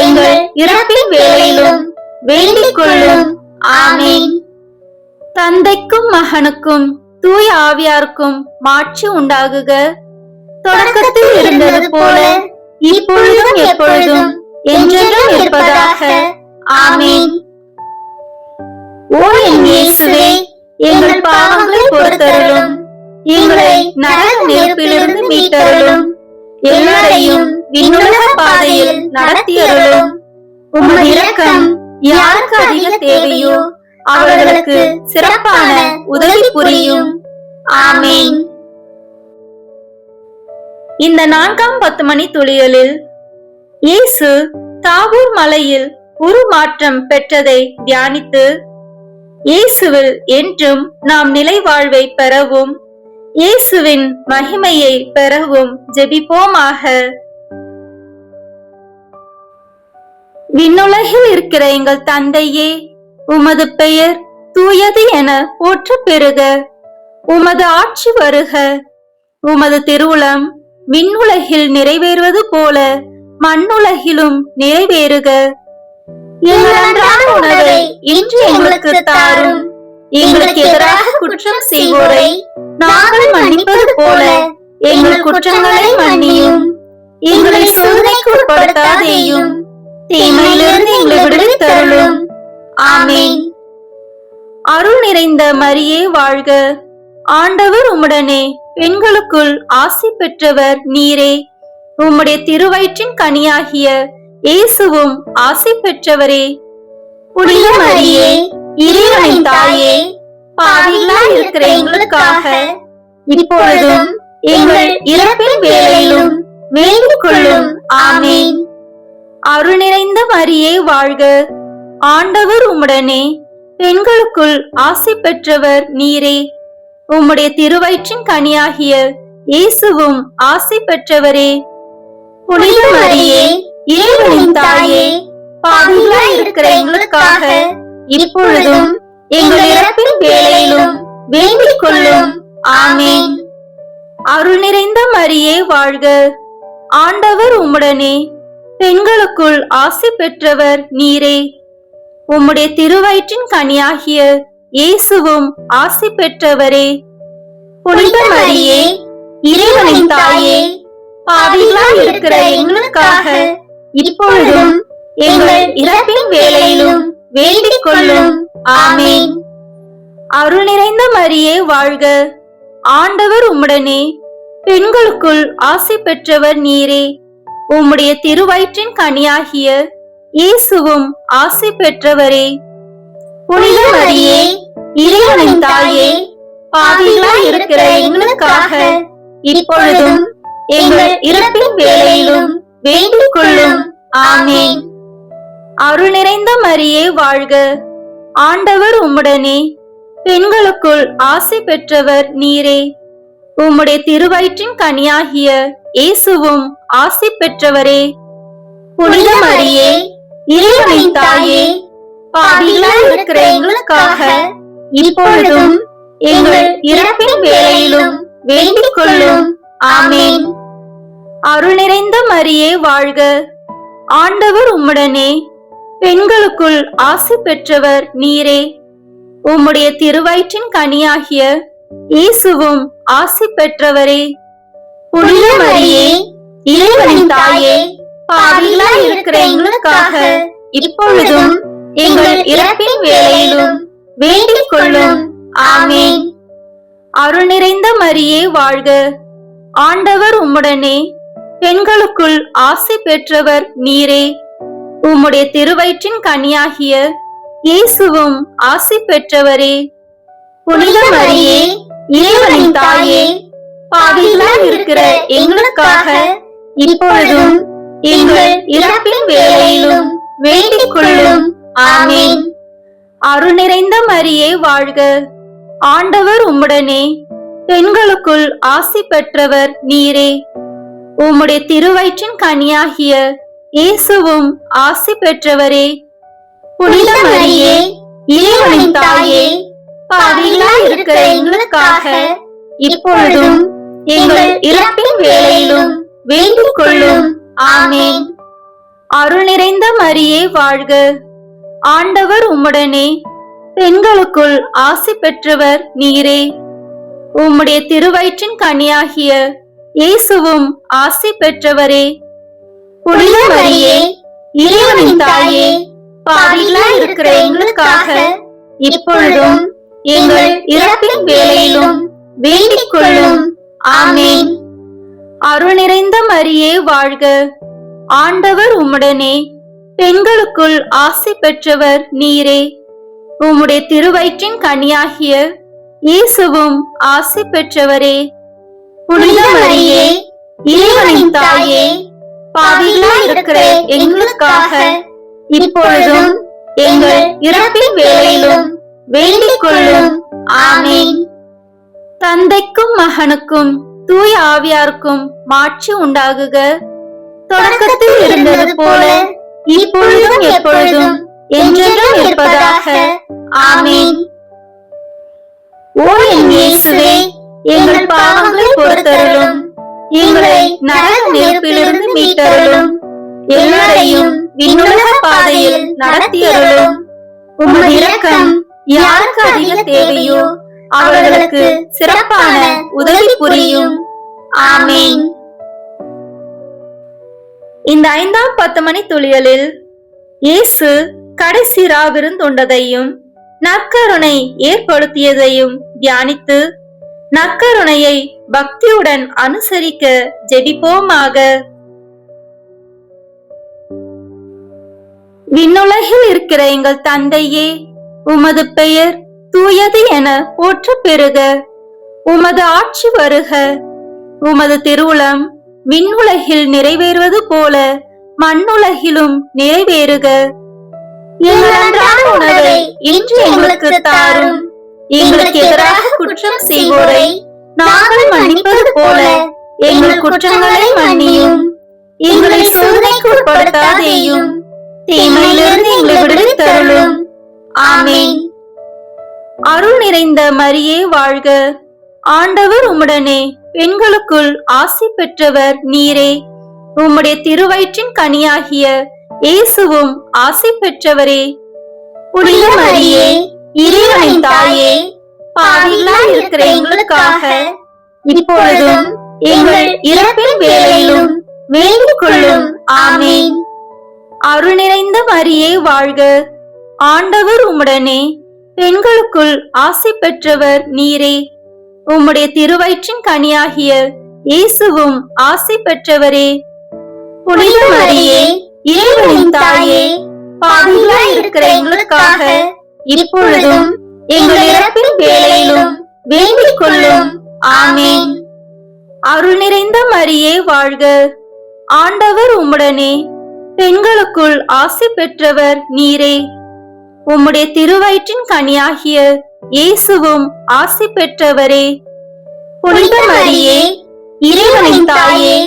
எங்கள் இறப்பின் வேளையிலும் வேண்டிக் கொள்ளும். ஆமென். தந்தைக்கும் மகனுக்கும் தூய ஆவியாருக்கும் மாட்சி உண்டாகுக. தொடக்கத்தில் இருந்தது போல இப்பொழுதும் எப்பொழுதும் என்றென்றும் இருப்பதாக. ஆமென். ஓ என் இயேசுவே, எங்கள் பாவங்களை பொறுத்தருளும், எங்களை நரக நெருப்பிலிருந்து மீட்டருளும், எல்லாரையும் விண்ணுலக பாதையில் நடத்தியருளும். உமது இரக்கம் யாருக்கு அதிக தேவையோ அவர்களுக்கு சிறப்பான உதவி புரியும். ஆமென். இந்த 4ஆம் 10 மணி துளிகளில் இயேசு தாவூர் மலையில் உருமாற்றம் பெற்றதை தியானித்து இயேசுவில் என்றும் நாம் நிலை வாழ்வை பெறவும் இயேசுவின் மகிமையை பெறவும் ஜெபிப்போமாக. விண்ணுலகில் இருக்கிற எங்கள் தந்தையே, உமது பெயர் தூயது என போற்ற பெறுக. உமது ஆட்சி வருக. உமது திருவுளம் விண்ணுலகில் நிறைவேறுவது போல மண்ணுலகிலும் நிறைவேறுக. எங்கள் அன்றாட உணவை இன்று எங்களுக்கு தாரும். எங்களுக்கு எதிராக குற்றம் செய்வோரை நாங்கள் மன்னிப்பது போல எங்கள் குற்றங்களை மன்னியும். எங்களை சோதனைக்கு உட்படுத்தாதேயும், தீமையிலிருந்து எங்களை விடுவித்தருளும். ஆமென். அருள் நிறைந்த மரியே வாழ்க. ஆண்டவர் உம்முடனே, பெண்களுக்குள் ஆசி பெற்றவர் நீரே. உம்முடைய திருவயிற்றின் கனியாகிய இயேசுவும் ஆசி பெற்றவரே. புனித மரியே, இறைவனின் தாயே, பாவிகளாய் இருக்கிற எங்களுக்காக இப்பொழுதும் எங்கள் இறப்பின் வேளையிலும் வேண்டிக் கொள்ளும். ஆமென். அருள் நிறைந்த மரியே வாழ்க. ஆண்டவர் உம்முடனே, பெண்களுக்குள் ஆசி பெற்றவர் நீரே. உம்முடைய திருவயிற்றின் கனியாகிய இயேசுவும் ஆசி பெற்றவரே. புனித மரியே, இறைவனின் தாயே, பாவிகளாய் இருக்கிற எங்களுக்காக இப்பொழுதும் எங்கள் இறப்பின் வேளையிலும் வேண்டிக் கொள்ளும். ஆமென். அருள் நிறைந்த மரியே வாழ்க. ஆண்டவர் உம்முடனே, பெண்களுக்குள் ஆசி பெற்றவர் நீரே. உம்முடைய திருவயிற்றின் கனியாகிய இயேசுவும் ஆசி பெற்றவரே. புனித மரியே, இறைவனின் தாயே, பாவிகளாய் இருக்கிற எங்களுக்காக இப்பொழுதும் எங்கள் இறப்பின் வேளையிலும் வேண்டிக் கொள்ளும். ஆமென். அருள் நிறைந்த மரியே வாழ்க. ஆண்டவர் உம்முடனே, பெண்களுக்குள் ஆசி பெற்றவர் நீரே. உம்முடைய திருவயிற்றின் கனியாகிய இயேசுவும் ஆசி பெற்றவரே. புனித மரியே, இறைவனின் தாயே, பாவிகளாய் இருக்கிற எங்களுக்காக இப்பொழுதும் எங்கள் இறப்பின் வேளையிலும் வேண்டிக் கொள்ளும். ஆமென். அருள் நிறைந்த மரியே வாழ்க. ஆண்டவர் உம்முடனே, பெண்களுக்குள் ஆசி பெற்றவர் நீரே. உம்முடைய திருவயிற்றின் கனியாகிய இயேசுவும் ஆசி பெற்றவரே. புனித மரியே, இறைவனின் தாயே, பாவிகளாய் இருக்கிற எங்களுக்காக இப்பொழுதும் எங்கள் இறப்பின் வேளையிலும் வேண்டிக் கொள்ளும். ஆமென். அருள் நிறைந்த மரியே வாழ்க. ஆண்டவர் உம்முடனே, பெண்களுக்குள் ஆசி பெற்றவர் நீரே. உம்முடைய திருவயிற்றின் கனியாகிய இயேசுவும் ஆசி பெற்றவரே. புனித மரியே, இறைவனின் தாயே, பாவிகளாய் இருக்கிற எங்களுக்காக இப்பொழுதும் எங்கள் இறப்பின் வேளையிலும் வேண்டிக் கொள்ளும். ஆமென். அருள் நிறைந்த மரியே வாழ்க. ஆண்டவர் உம்முடனே, பெண்களுக்குள் ஆசி பெற்றவர் நீரே. உம்முடைய திருவயிற்றின் கனியாகிய இயேசுவும் ஆசி பெற்றவரே. புனித மரியே, இறைவனின் தாயே, பாவிகளாய் இருக்கிற எங்களுக்காக இப்பொழுதும் எங்கள் இறப்பின் வேளையிலும் வேண்டிக் கொள்ளும். ஆமென். அருள் நிறைந்த மரியே வாழ்க. ஆண்டவர் உம்முடனே, பெண்களுக்குள் ஆசி பெற்றவர் நீரே. உம்முடைய திருவயிற்றின் கனியாகிய இயேசுவும் ஆசி பெற்றவரே. புனித மரியே, இறைவனின் தாயே, பாவிகளாய் இருக்கிற எங்களுக்காக இப்பொழுதும் எங்கள் இறப்பின் வேளையிலும் வேண்டிக் கொள்ளும். ஆமென். அருள் நிறைந்த மரியே வாழ்க, ஆண்டவர் உம்முடனே, பெண்களுக்குள் ஆசி பெற்றவர் நீரே. உம்முடைய திருவயிற்றின் கனியாகிய இயேசுவும் ஆசி பெற்றவரே. புனித மரியே, இறைவனின் தாயே, பாவிகளாய் இருக்கிற எங்களுக்காக இப்பொழுதும் எங்கள் இறப்பின் வேளையிலும் வேண்டிக் கொள்ளும். ஆமென். அருள் நிறைந்த மரியே வாழ்க, ஆண்டவர் உம்முடனே, பெண்களுக்குள் ஆசி பெற்றவர் நீரே. உம்முடைய திருவயிற்றின் கனியாகிய இயேசுவும் ஆசி பெற்றவரே. புனித மரியே, இறைவனின் தாயே, பாவிகளாய் இருக்கிற எங்களுக்காக இப்பொழுதும் எங்கள் இறப்பின் வேளையிலும் வேண்டிக் கொள்ளும். ஆமென். தந்தைக்கும் மகனுக்கும் தூய ஆவியாருக்கும் மாட்சி உண்டாகுக. தொடக்கத்தில் இருந்தது போல இப்பொழுதும் எப்பொழுதும் என்றென்றும் இருப்பதாக. ஆமென். ஓ என் இயேசுவே, எங்கள் பாவங்களை பொறுத்தருளும், எங்களை நரக நெருப்பிலிருந்து மீட்டருளும், எல்லாரையும் விண்ணுலக பாதையில் நடத்தியருளும். உமது இரக்கம் யாருக்கு அதிக தேவையோ அவர்களுக்கு சிறப்பான உதவி புரியும். ஆமென். இந்த 5ஆம் 10 மணி துளிகளில் இயேசு கடைசி விருந்துண்டதையும் நற்கருணை ஏற்படுத்தியதையும் தியானித்து நற்கருணையை பக்தியுடன் அனுசரிக்க ஜெபிப்போமாக. விண்ணுலகில் இருக்கிற எங்கள் தந்தையே, உமது பெயர் தூயது என போற்ற பெறுக. உமது ஆட்சி வருக. உமது திருவுளம் விண்ணுலகில் நிறைவேறுவது போல மண்ணுலகிலும் நிறைவேறுக. எங்கள் அன்றாட உணவை இன்று எங்களுக்கு தாரும். எங்களுக்கு எதிராக குற்றம் செய்வோரை நாங்கள் மன்னிப்பது போல எங்கள் குற்றங்களை மன்னியும். எங்களை சோதனைக்கு உட்படுத்தாதேயும், தீமையிலிருந்து எங்களை விடுவித்தருளும். ஆமென். அருள் நிறைந்த மரியே வாழ்க, ஆண்டவர் உம்முடனே, பெண்களுக்குள் ஆசி பெற்றவர் நீரே. உம்முடைய திருவயிற்றின் கனியாகிய இயேசுவும் ஆசி பெற்றவரே. புனித மரியே, இறைவனின் தாயே, பாவிகளாய் இருக்கிற எங்களுக்காக இப்பொழுதும் எங்கள் இறப்பின் வேளையிலும் வேண்டிக் கொள்ளும். ஆமென். அருள் நிறைந்த மரியே வாழ்க, ஆண்டவர் உம்முடனே, பெண்களுக்குள் ஆசி பெற்றவர் நீரே. உம்முடைய திருவயிற்றின் கனியாகிய இயேசுவும் ஆசி பெற்றவரே. புனித மரியே, இறைவனின் தாயே, பாவிகளாய் இருக்கிற எங்களுக்காக இப்பொழுதும் எங்கள் இறப்பின் வேளையிலும் வேண்டிக் கொள்ளும். ஆமென். அருள் நிறைந்த மரியே வாழ்க, ஆண்டவர் உம்முடனே, பெண்களுக்குள் ஆசி பெற்றவர் நீரே. உம்முடைய திருவயிற்றின் கனியாகிய இயேசுவும் ஆசி பெற்றவரே. புனித மரியே, இறைவனின் தாயே,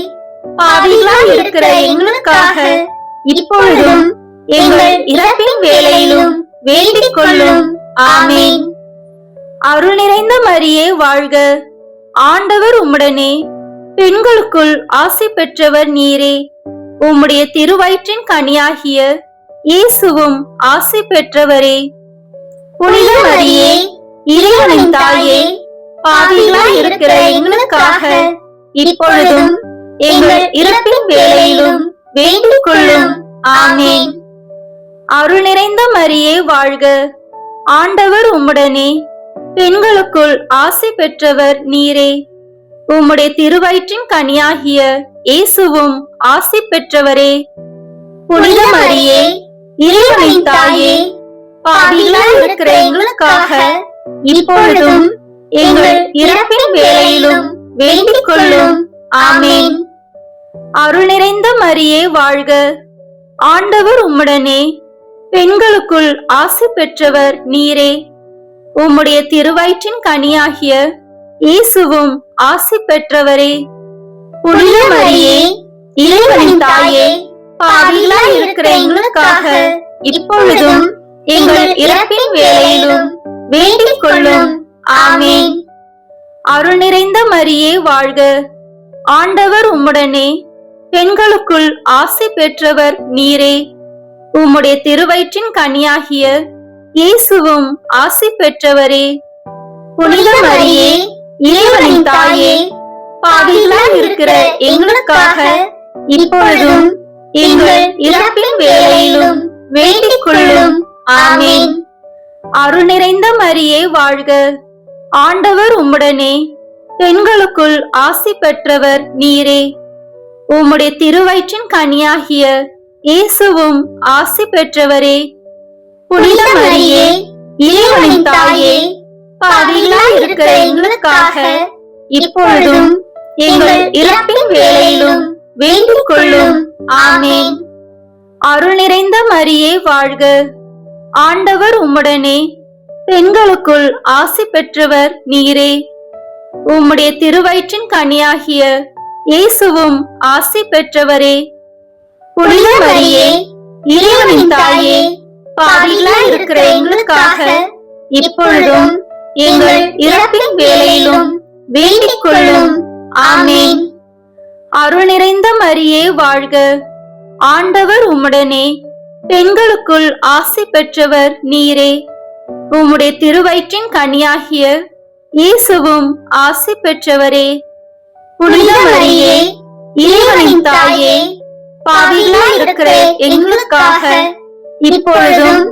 பாவிகளாய் இருக்கிற எங்களுக்காக இப்பொழுதும் எங்கள் இறப்பின் வேளையிலும் வேண்டிக் கொள்ளும். ஆமென். அருள் நிறைந்த மரியே வாழ்க, ஆண்டவர் உம்முடனே, பெண்களுக்குள் ஆசி பெற்றவர் நீரே. உம்முடைய திருவயிற்றின் கனியாகிய இயேசுவும் ஆசி பெற்றவரே. புனித மரியே, இறைவனின் தாயே, பாவிகளாய் இருக்கிற எங்களுக்காக இப்பொழுதும் எங்கள் இறப்பின் வேளையிலும் வேண்டிக் கொள்ளும். ஆமென். அருள் நிறைந்த மரியே வாழ்க, ஆண்டவர் உம்முடனே, பெண்களுக்குள் ஆசி பெற்றவர் நீரே. உம்முடைய திருவயிற்றின் கனியாகிய இயேசுவும் ஆசி பெற்றவரே. புனித மரியே, இறைவனின் தாயே, பாவிகளாய் இருக்கிற எங்களுக்காக இப்பொழுதும் எங்கள் இறப்பின் வேளையிலும் வேண்டிக் கொள்ளும். ஆமென். அருள் நிறைந்த மரியே வாழ்க, ஆண்டவர் உம்முடனே, பெண்களுக்குள் ஆசி பெற்றவர் நீரே. உம்முடைய திருவயிற்றின் கனியாகிய இயேசுவும் ஆசி பெற்றவரே. புனித மரியே, இறைவனின் தாயே, பாவிகளாய் இருக்கிற எங்களுக்காக இப்பொழுதும் எங்கள் இறப்பின் வேளையிலும் வேண்டிக் கொள்ளும். ஆமென். அருள் நிறைந்த மரியே வாழ்க, ஆண்டவர் உம்முடனே, பெண்களுக்குள் ஆசி பெற்றவர் நீரே. உம்முடைய திருவயிற்றின் கனியாகிய இயேசுவும் ஆசி பெற்றவரே. புனித மரியே, இறைவனின் தாயே, பாவிகளாய் இருக்கிற எங்களுக்காக இப்பொழுதும் எங்கள் இறப்பின் வேளையிலும் வேண்டிக் கொள்ளும். ஆமென். அருள் நிறைந்த மரியே வாழ்க, ஆண்டவர் உம்முடனே, பெண்களுக்குள் ஆசி பெற்றவர் நீரே. உம்முடைய திருவயிற்றின் கனியாகிய இயேசுவும் ஆசி பெற்றவரே. புனித மரியே, இறைவனின் தாயே, பாவிகளாய் இருக்கிற எங்களுக்காக இப்பொழுதும் எங்கள் இறப்பின் வேளையிலும் வேண்டிக் கொள்ளும். ஆமென். அருள் நிறைந்த மரியே வாழ்க, ஆண்டவர் உம்முடனே, பெண்களுக்குள் ஆசி பெற்றவர் நீரே. உம்முடைய திருவயிற்றின் கனியாகிய இயேசுவும் ஆசி பெற்றவரே. புனித மரியே, இறைவனின் தாயே, பாவிகளாய் இருக்கிற எங்களுக்காக இப்பொழுதும் எங்கள் இறப்பின் வேளையிலும் வேண்டிக் கொள்ளும். ஆமென். அருள் நிறைந்த மரியே வாழ்க, ஆண்டவர் உம்முடனே, பெண்களுக்குள் ஆசி பெற்றவர் நீரே. உம்முடைய திருவயிற்றின் கனியாகிய இயேசுவும் ஆசி பெற்றவரே. புனித மரியே, இறைவனின் தாயே, பாவிகளாய் இருக்கிற எங்களுக்காக இப்பொழுதும்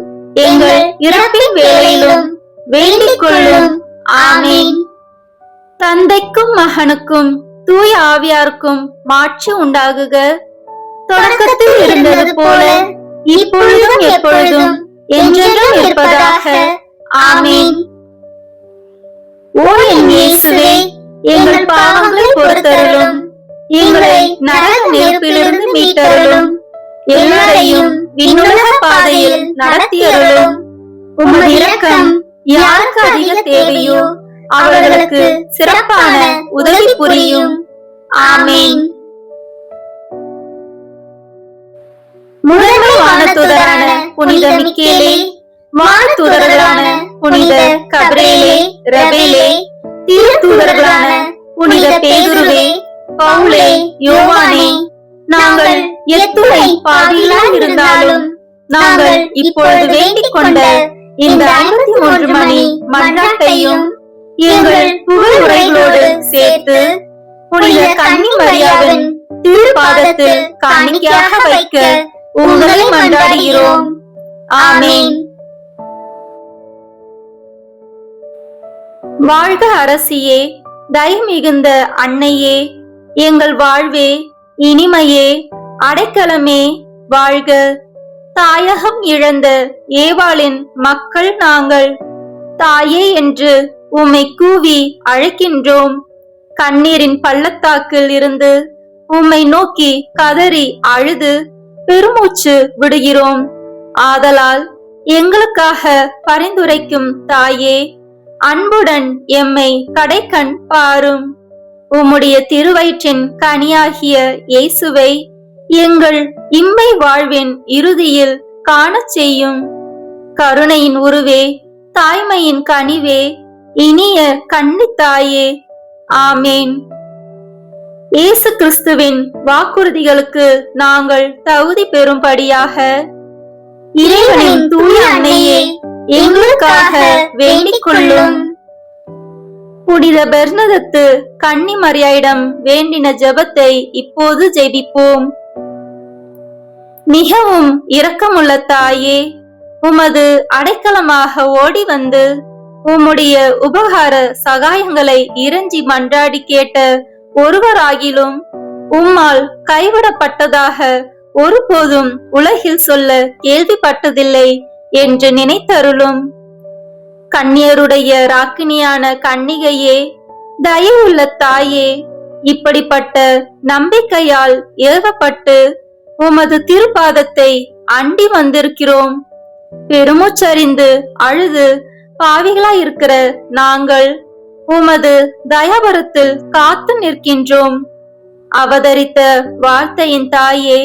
எங்கள் இறப்பின் வேளையிலும் வேண்டிக் கொள்ளும். ஆமென். தந்தைக்கும் மகனுக்கும் தூய ஆவியாருக்கும் மாட்சி உண்டாகுக. தொடக்கத்தில் இருந்தது போல இப்பொழுதும் எப்பொழுதும் என்றென்றும் இருப்பதாக. ஆமென். ஓ என் இயேசுவே, எங்கள் பாவங்களை பொறுத்தருளும், எங்களை நரக நெருப்பிலிருந்து மீட்டருளும், எல்லாரையும் விண்ணுலக பாதையில் நடத்தியருளும். உமது இரக்கம் யாருக்கு அதிக தேவையோ அவர்களுக்கு சிறப்பான உதவி புரியும். ஆமென். முதன்மை வானதூதரான புனித மிக்கேலே, வானதூதர்களான புனித கபிரேலே, ரபேலே, தீர்த்தூதர்களான புனித பேதுருவே, பவுலே, யோவானே, நாங்கள் எத்துணை பாவிகளாய் இருந்தாலும் நாங்கள் இப்பொழுது வேண்டிக் கொண்ட இந்த 53 மணி மன்றாட்டையும் எங்கள் புகழுரைகளோடு சேர்த்து புனித கன்னி மரியாவின் திருப்பாதத்தில் காணிக்கையாக வைக்க உங்களை மன்றாடுகிறோம். ஆமென். வாழ்க அரசியே, தயை மிகுந்த அன்னையே, எங்கள் வாழ்வே, இனிமையே, அடைக்கலமே, வாழ்க. தாயகம் இழந்த ஏவாளின் மக்கள் நாங்கள், தாயே என்று உம்மை கூவி அழைக்கின்றோம். கண்ணீரின் பள்ளத்தாக்கில் இருந்து உம்மை நோக்கி கதறி அழுது பெருமூச்சு விடுகிறோம். ஆதலால் எங்களுக்காக பரிந்துரைக்கும் தாயே, அன்புடன் எம்மை கடைக்கண் பாரும். உம்முடைய திருவயிற்றின் கனியாகிய இயேசுவை எங்கள் இம்மை வாழ்வின் இறுதியில் காணச் செய்யும். கருணையின் உருவே, தாய்மையின் கனிவே, இனிய கன்னித்தாயே. ஆமேன். இயேசு கிறிஸ்துவின் வாக்குறுதிகளுக்கு நாங்கள் தகுதி பெறும்படியாக இறைவனின் தூய அன்னையே, எங்களுக்காக வேண்டிக் கொள்ளும். புனித பெர்னதத்து கன்னி மரியாயிடம் வேண்டின ஜெபத்தை இப்போது ஜெபிப்போம். மிகவும் இரக்கமுள்ள தாயே, உமது அடைக்கலமாக ஓடி வந்து உம்முடைய உபகார சகாயங்களை இறைஞ்சி மன்றாடி கேட்ட ஒருவராகிலும் உம்மால் கைவிடப்பட்டதாக ஒருபோதும் உலகில் சொல்ல கேள்விப்பட்டதில்லை என்று நினைத்தருளும். கன்னியருடைய ராக்கினியான கன்னிகையே, தயவுள்ள தாயே, இப்படிப்பட்ட நம்பிக்கையால் ஏவப்பட்டு உமது திருப்பாதத்தை அண்டி வந்திருக்கிறோம். பெருமூச்சறிந்து அழுது பாவிகளாயிருக்கிற நாங்கள் உமது தயாபரத்தில் காத்து நிற்கின்றோம். அவதரித்த வார்த்தையின் தாயே,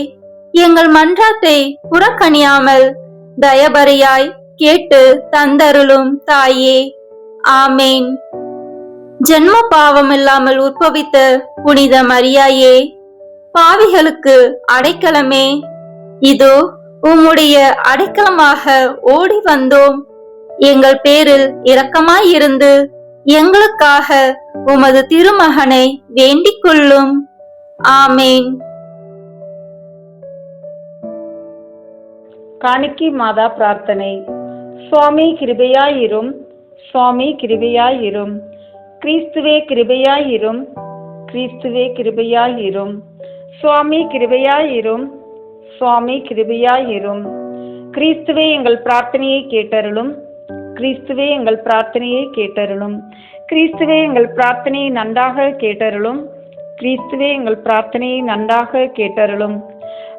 எங்கள் மன்றாட்டை புறக்கணியாமல் தயபரையாய் கேட்டு தந்தருளும் தாயே. ஆமேன். ஜென்ம பாவம் இல்லாமல் உற்பவித்த புனித மரியாயே, பாவிகளுக்கு அடைக்கலமே, இதோ உம்முடைய அடைக்கலமாக ஓடி வந்தோம். எங்கள் பேரில் இரக்கமாயிருந்து எங்களுக்காக உமது திருமகனை வேண்டிக் கொள்ளும். ஆமேன். காணிக்கை மாதா பிரார்த்தனை. சுவாமி கிருபையாயிரும், சுவாமி கிருபையாயிரும், கிறிஸ்துவே கிருபையாயிரும், கிறிஸ்துவே கிருபையாயிரும், சுவாமி கிருபையாயிரும், சுவாமி கிருபையாயிரும். கிறிஸ்துவே எங்கள் பிரார்த்தனையை கேட்டருளும், கிறிஸ்துவே எங்கள் பிரார்த்தனையை கேட்டருளும், கிறிஸ்துவே எங்கள் பிரார்த்தனையை நன்றாக கேட்டருளும், கிறிஸ்துவே எங்கள் பிரார்த்தனையை நன்றாக கேட்டருளும்.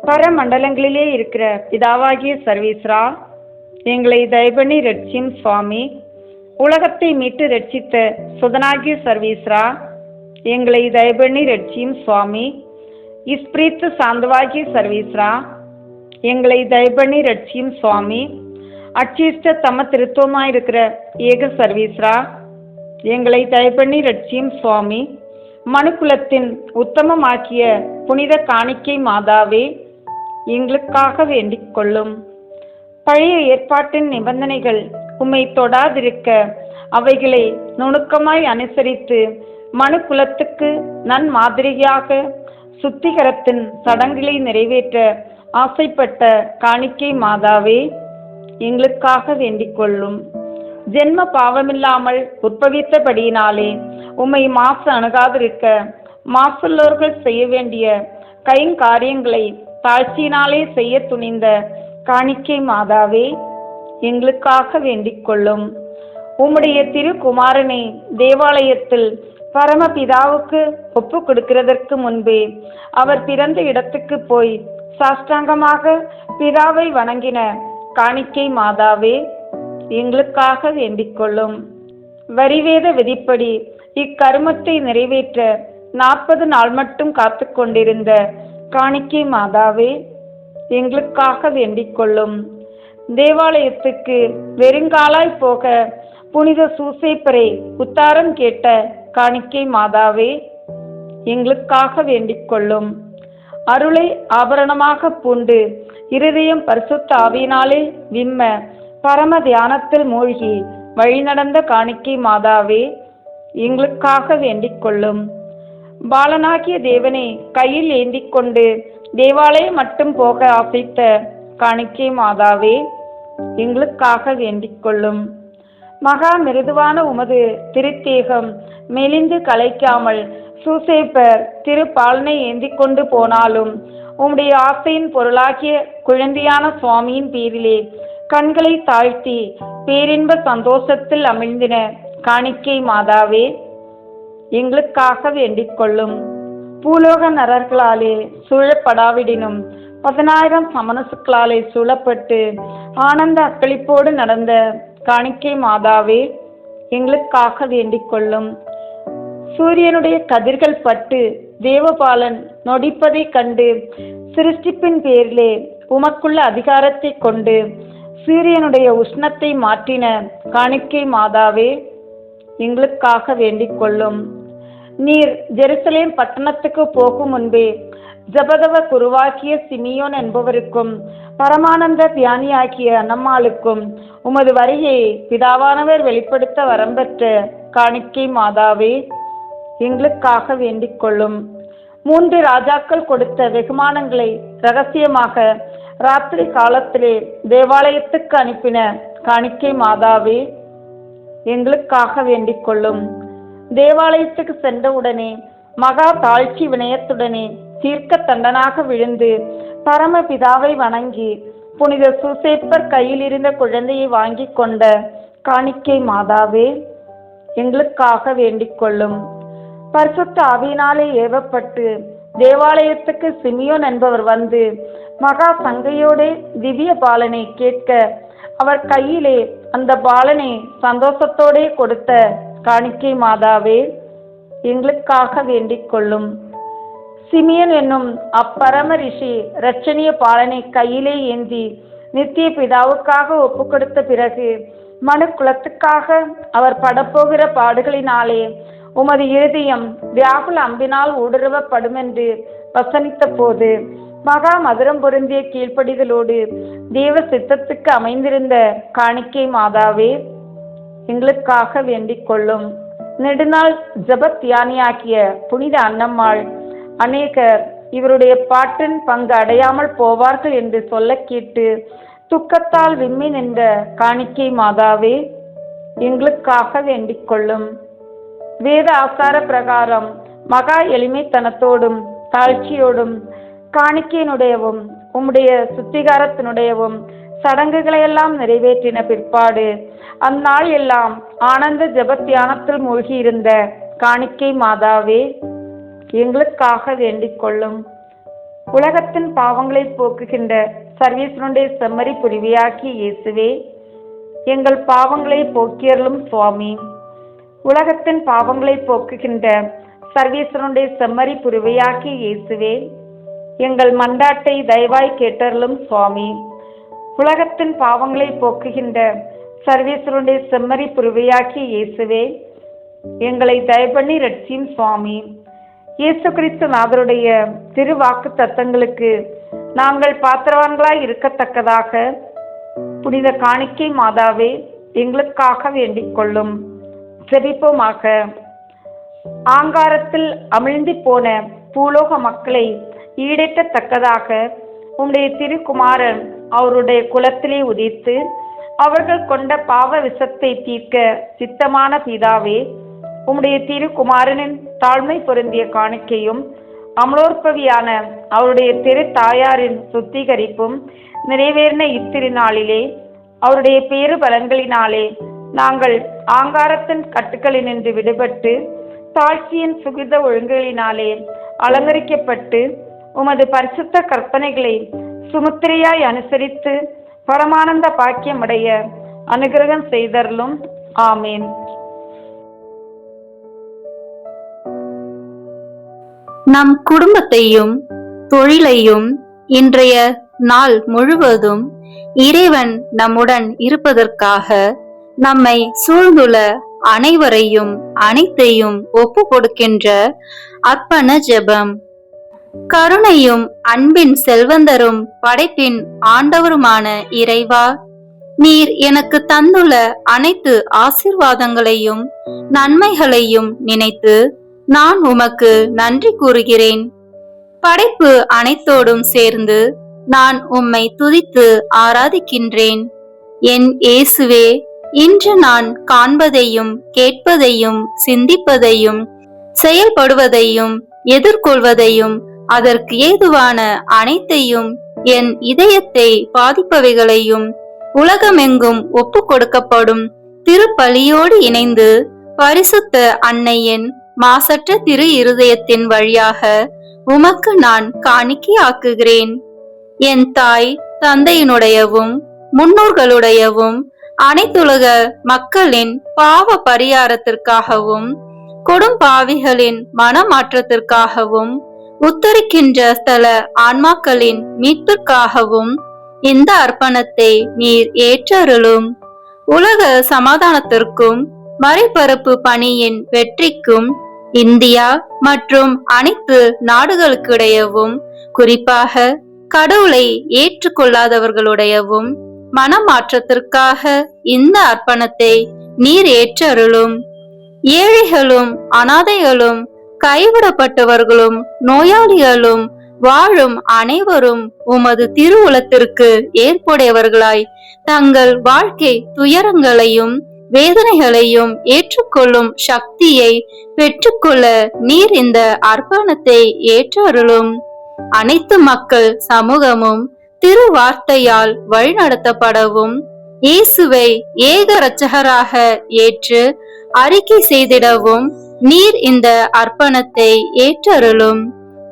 பரமண்டலங்களிலே இருக்கிற பிதாவாகிய சர்வேஸ்வரா, எங்களை தயபண்ணி ரட்சியும் சுவாமி. உலகத்தை மீட்டு ரட்சித்த சுதனாகிய சர்வேஸ்வரா, எங்களை தயபண்ணி ரட்சியும் சுவாமி. இஸ்பிரித்து சாந்தவாகிய சர்வேஸ்வரா, எங்களை தயபண்ணி ரட்சியும் சுவாமி. அச்சிஷ்ட தம திருத்துவமாயிருக்கிற ஏக சர்வேஸ்வரா, எங்களை தயபண்ணி ரட்சியும் சுவாமி. மனுக்குலத்தின் உத்தமமாக்கிய புனித காணிக்கை மாதாவே, எங்களுக்காக வேண்டிக் கொள்ளும். பழைய ஏற்பாட்டின் நிபந்தனைகள் உம்மை தொடாதிருக்க அவைகளை நுணுக்கமாய் அனுசரித்து மனுக்குலத்துக்கு நன்மாதிரியாக சுத்திகரத்தின் சடங்குகளை நிறைவேற்ற ஆசைப்பட்ட காணிக்கை மாதாவே, எங்களுக்காக வேண்டிக் கொள்ளும். ஜென்ம பாவமில்லாமல் உற்பவித்தபடியினாலே உம்மை மாசு அணுகாதிருக்க மாசுள்ளவர்கள் செய்ய வேண்டிய கைங்காரியங்களை தாழ்ச்சியினாலே செய்ய துணிந்த காணிக்கை மாதாவே, எங்களுக்காக வேண்டிக் கொள்ளும். உம்முடைய திருக்குமாரனை தேவாலயத்தில் பரமபிதாவுக்கு ஒப்பு கொடுக்கிறதற்கு முன்பே அவர் பிறந்த இடத்துக்கு போய் சாஷ்டாங்கமாக பிதாவை வணங்கின காணிக்கை மாதாவே, எங்களுக்காக வேண்டிக் கொள்ளும். வரிவேத விதிப்படி இக்கருமத்தை நிறைவேற்ற 40 நாள் மட்டும் காத்து கொண்டிருந்த காணிக்கை மாதாவே, எங்களுக்காக வேண்டிக் கொள்ளும். தேவாலயத்துக்கு வெறுங்காலாய் போக புனித சூசேப்பரை உத்தாரம் கேட்ட காணிக்கை மாதாவே, எங்களுக்காக வேண்டிக் கொள்ளும். அருளை ஆபரணமாக பூண்டு இருதயம் பரிசுத்த ஆவியினாலே விம்ம பரம தியானத்தில் மூழ்கி வழிநடந்த காணிக்கை மாதாவே, எங்களுக்காக வேண்டிக் கொள்ளும். பாலனாகிய தேவனை கையில் ஏந்தி கொண்டு தேவாலயம் மட்டும் போக ஆசைத்த காணிக்கை மாதாவே, எங்களுக்காக வேண்டிக் கொள்ளும். மகா மிருதுவான உமது திருத்தேகம் மெலிந்து கலைக்காமல் சூசேப்பர் திருப்பாலனை ஏந்தி கொண்டு போனாலும் உம்முடைய ஆசையின் பொருளாகிய குழந்தையான சுவாமியின் பேரிலே கண்களை தாழ்த்தி பேரின்ப சந்தோஷத்தில் அமிழ்ந்தின காணிக்கை மாதாவே, எங்களுக்காக வேண்டிக் கொள்ளும். பூலோக நரர்களாலே சூழப்படாவிடினும் 10,000 சமணசுக்களாலே சூழப்பட்டு ஆனந்த அக்களிப்போடு நடந்த காணிக்கை மாதாவே, எங்களுக்காக வேண்டிக் கொள்ளும். சூரியனுடைய கதிர்கள் பட்டு தேவபாலன் நொடிப்பதை கண்டு சிருஷ்டிப்பின் பேரிலே உமக்குள்ள அதிகாரத்தை கொண்டு சூரியனுடைய உஷ்ணத்தை மாற்றின காணிக்கை மாதாவே, எங்களுக்காக வேண்டிக் கொள்ளும். நீர் ஜெருசலேம் பட்டணத்துக்கு போகும் முன்பே ஜபதவ குருவாக்கிய சிமியோன் என்பவருக்கும் பரமானந்த தியானியாக்கிய அன்னம்மாளுக்கும் உமது வருகையை பிதாவானவர் வெளிப்படுத்த வரம்பெற்ற காணிக்கை மாதாவே, எங்களுக்காக வேண்டிக் கொள்ளும். 3 ராஜாக்கள் கொடுத்த வெகுமானங்களை ரகசியமாக ராத்திரி காலத்திலே தேவாலயத்துக்கு அனுப்பின காணிக்கை மாதாவே, எங்களுக்காக வேண்டிக் கொள்ளும். தேவாலயத்துக்கு சென்றவுடனே மகா தாழ்ச்சி வினயத்துடனே தீர்க்க தண்டனாக விழுந்து பரமபிதாவை வணங்கி புனித சூசேப்பர் கையில் இருந்த குழந்தையை வாங்கி கொண்ட காணிக்கை மாதாவே, எங்களுக்காக வேண்டிக் கொள்ளும். பரிசுத்த ஆவியினாலே ஏவப்பட்டு தேவாலயத்துக்கு சிமியோன் என்பவர் வந்து மகா சங்கையோடே திவ்ய பாலனை கேட்க அவர் கையிலே அந்த பாலனை சந்தோஷத்தோடே கொடுத்த காணிக்கை மாதாவே, எங்களுக்காக வேண்டிக் கொள்ளும். சிமியன் என்னும் அப்பரம ரிஷி இரட்சணிய பாலனை கையிலே ஏந்தி நித்திய பிதாவுக்காக ஒப்பு கொடுத்த பிறகு மனு குலத்துக்காக அவர் படப்போகிற பாடுகளினாலே உமது இருதயம் வியாகுல அம்பினால் ஊடுருவப்படும் என்று வசனித்த போது மகா மதுரம் பொருந்திய கீழ்ப்படிதலோடு தேவ சித்தத்துக்கு அமைந்திருந்த காணிக்கை மாதாவே, எங்களுக்காக வேண்டிக் கொள்ளும். நெடுநாள் ஜபத் தியானியாக்கிய புனித அன்னம்மாள் அநேகர் இவருடைய பாட்டின் பங்கு அடையாமல் போவார்கள் என்று சொல்ல கேட்டு துக்கத்தால் விம்மி நின்ற காணிக்கை மாதாவே, எங்களுக்காக வேண்டிக் கொள்ளும். வேத ஆசார பிரகாரம் மகா எளிமைத்தனத்தோடும் தாழ்ச்சியோடும் காணிக்கையினுடையவும் உம்முடைய சுத்திகாரத்தினுடையவும் சடங்குகளையெல்லாம் நிறைவேற்றின பிற்பாடு அந்நாள் எல்லாம் ஆனந்த ஜபத்தியானத்தில் மூழ்கி இருந்த காணிக்கை மாதாவே, எங்களுக்காக வேண்டிக் கொள்ளும். உலகத்தின் பாவங்களை போக்குகின்ற சர்வீசனுடைய செம்மறி புரிவியாக்கி இயேசுவே, எங்கள் பாவங்களை போக்கியருளும் சுவாமி. உலகத்தின் பாவங்களை போக்குகின்ற சர்வீசனுடைய செம்மறி புரிவையாக்கி இயேசுவே, எங்கள் மன்றாட்டை தயவாய் கேட்டருளும் சுவாமி. உலகத்தின் பாவங்களை போக்குகின்ற சர்வீசனுடைய செம்மறி புரிவையாக்கி இயேசுவே, எங்களை தயபண்ணி ரட்சியும் சுவாமி. இயேசு கிறிஸ்து நாதருடைய திருவாக்கு தத்தங்களுக்கு நாங்கள் பாத்திரவான்களாய் இருக்கத்தக்கதாக புனித காணிக்கை மாதாவே, எங்களுக்காக வேண்டிக் கொள்ளும். ஜெபிப்போமாக. ஆங்காரத்தில் அமிழ்ந்து போன பூலோக மக்களை ஈடேற்றத்தக்கதாக உம்முடைய திருக்குமாரன் அவருடைய குலத்திலே உதித்து அவர்கள் கொண்ட பாவ விஷத்தை தீர்க்க சித்தமான பிதாவே, உம்முடைய திருக்குமாரனின் தாழ்மை பொருந்திய காணிக்கையும் அமலோற்பவியான அவருடைய திரு தாயாரின் சுத்திகரிப்பும் நிறைவேறின இத்திருநாளிலே அவருடைய பேறு பலன்களினாலே நாங்கள் ஆங்காரத்தின் கட்டுக்களினின்று விடுபட்டு தாழ்ச்சியின் சுகித ஒழுங்குகளினாலே அலங்கரிக்கப்பட்டு உமது பரிசுத்த கற்பனைகளை சுமுத்திரையாய் அனுசரித்து பரமானந்த பாக்கியமடைய அனுகிரகம் செய்தருளும். ஆமேன். நம் குடும்பத்தையும் தொழிலையும் இன்றைய நாள் முழுவதும் இறைவன் நம்முடன் இருப்பதற்காக நம்மை சூழ்ந்துள்ள அனைவரையும் அனைத்தையும் ஒப்பு கொடுக்கின்ற அர்ப்பண ஜெபம். கருணையும் அன்பின் செல்வந்தரும் படைப்பின் ஆண்டவருமான இறைவா, நீர் எனக்கு தந்துள்ள அனைத்து ஆசீர்வாதங்களையும் நன்மைகளையும் நினைத்து நான் உமக்கு நன்றி கூறுகிறேன். படைப்பு அனைத்தோடும் சேர்ந்து நான் உம்மை துதித்து ஆராதிக்கின்றேன். என் இயேசுவே, இன்று நான் காண்பதையும் கேட்பதையும் சிந்திப்பதையும் செயல்படுவதையும் எதிர்கொள்வதையும் அதற்கு ஏதுவான அனைத்தையும் என் இதயத்தை பாதிப்பவைகளையும் உலகமெங்கும் ஒப்பு கொடுக்கப்படும் திருப்பலியோடு இணைந்து பரிசுத்த அன்னையின் மாசற்ற திரு இருதயத்தின் வழியாக உமக்கு நான் காணிக்கையாக்குகிறேன். என் தாய் தந்தையினுடையவும் முன்னோர்களுடையவும் அனைத்துலக மக்களின் பாவ பரிகாரத்திற்காகவும் கொடும்பாவிகளின் மனமாற்றத்திற்காகவும் உத்தரிக்கின்ற ஸ்தல ஆன்மாக்களின் மீட்பிற்காகவும் இந்த அர்ப்பணத்தை நீர் ஏற்றருளும். உலக சமாதானத்திற்கும் மறைபரப்பு பணியின் வெற்றிக்கும் இந்தியா மற்றும் அனைத்து நாடுகளுக்கிடையவும் குறிப்பாக கடவுளை ஏற்றுக்கொள்ளாதவர்களுடையவும் மனமாற்றத்திற்காக இந்த அர்ப்பணத்தை நீர் ஏற்றருளும். ஏழைகளும் அனாதைகளும் கைவிடப்பட்டவர்களும் நோயாளிகளும் வாழும் அனைவரும் உமது திருவுளத்திற்கு ஏற்புடையவர்களாய் தங்கள் வாழ்க்கை துயரங்களையும் வேதனைகளையும் ஏற்றுக்கொள்ளும் சக்தியை பெற்றுக்கொள்ள நீர் இந்த அர்ப்பணத்தை ஏற்றருளும். அனைத்து மக்கள் சமூகமும் திருவார்த்தையால் வழிநடத்தப்படவும் இயேசுவை ஏக இரட்சகராக ஏற்று அறிக்கை செய்திடவும் நீர் இந்த அர்ப்பணத்தை ஏற்றருளும்.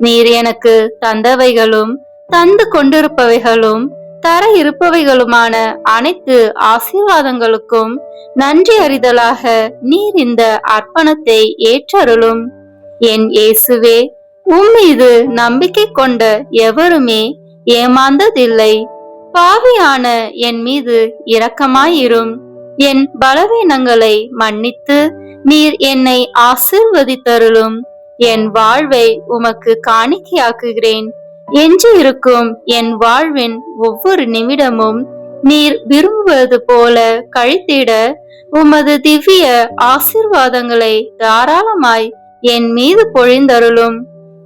நீர் எனக்கு தந்தவைகளும் தந்து கொண்டிருப்பவைகளும் தர இருப்பவைகளுமான அனைத்து ஆசீர்வாதங்களுக்கும் நன்றி அறிதலாக நீர் இந்த அர்ப்பணத்தை ஏற்றருளும். என் இயேசுவே, உம்மீது நம்பிக்கை கொண்ட எவருமே ஏமாந்ததில்லை. பாவியான என் மீது இரக்கமாயிரும். என் பலவீனங்களை மன்னித்து நீர் என்னை ஆசீர்வதித்தருளும். என் வாழ்வை உமக்கு காணிக்கையாக்குகிறேன். எஞ்சி இருக்கும் என் வாழ்வின் ஒவ்வொரு நிமிடமும் நீர் விரும்புவது போல கழித்திட உமது திவ்ய ஆசீர்வாதங்களை தாராளமாய் என் மீது பொழிந்தருளும்.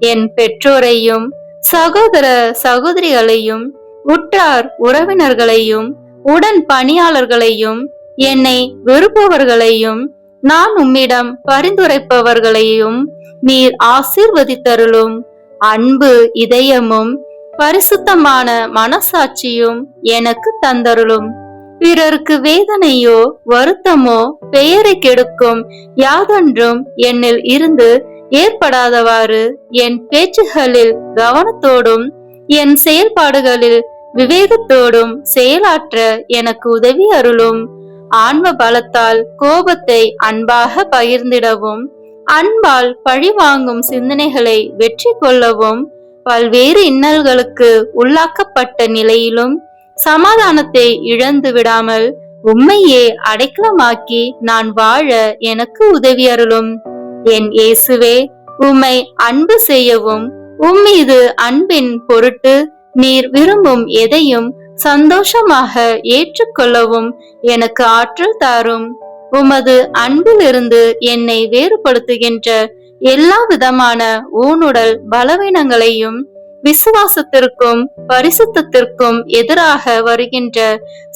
என் பெற்றோரையும் சகோதர சகோதரிகளையும் உற்றார் உறவினர்களையும் உடன் பணியாளர்களையும் என்னை வெறுப்பவர்களையும் நான் உம்மிடம் பரிந்துரைப்பவர்களையும் நீர் ஆசீர்வதித்தருளும். அன்பு இதயமும் பரிசுத்தமான மனசாட்சியும் எனக்கு தந்தருளும். பிறருக்கு வேதனையோ வருத்தமோ பெயரை கெடுக்கும் யாதொன்றும் என்னில் இருந்து ஏற்படாதவாறு என் பேச்சுகளில் கவனத்தோடும் என் செயல்பாடுகளில் விவேகத்தோடும் செயலாற்ற எனக்கு உதவி அருளும். ஆன்ம பலத்தால் கோபத்தை அன்பாக பகிர்ந்திடவும் அன்பால் பழிவாங்கும் சிந்தனைகளை வெற்றி கொள்ளவும் பல்வேறு இன்னல்களுக்கு உள்ளாக்கப்பட்ட நிலையிலும் சமாதானத்தை இழந்து விடாமல் உம்மையே அடைக்கலமாக்கி நான் வாழ எனக்கு உதவி அருளும். என் இயேசுவே, உம்மை அன்பு செய்யவும் உம்மீது அன்பின் பொருட்டு நீர் விரும்பும் எதையும் சந்தோஷமாக ஏற்றுக்கொள்ளவும் எனக்கு ஆற்றல் தாரும். உமது அன்பிலிருந்து என்னை வேறுபடுத்துகின்ற எல்லா விதமான ஊனுடல் பலவீனங்களையும் விசுவாசத்திற்கும் பரிசுத்தத்திற்கும் எதிராக வருகின்ற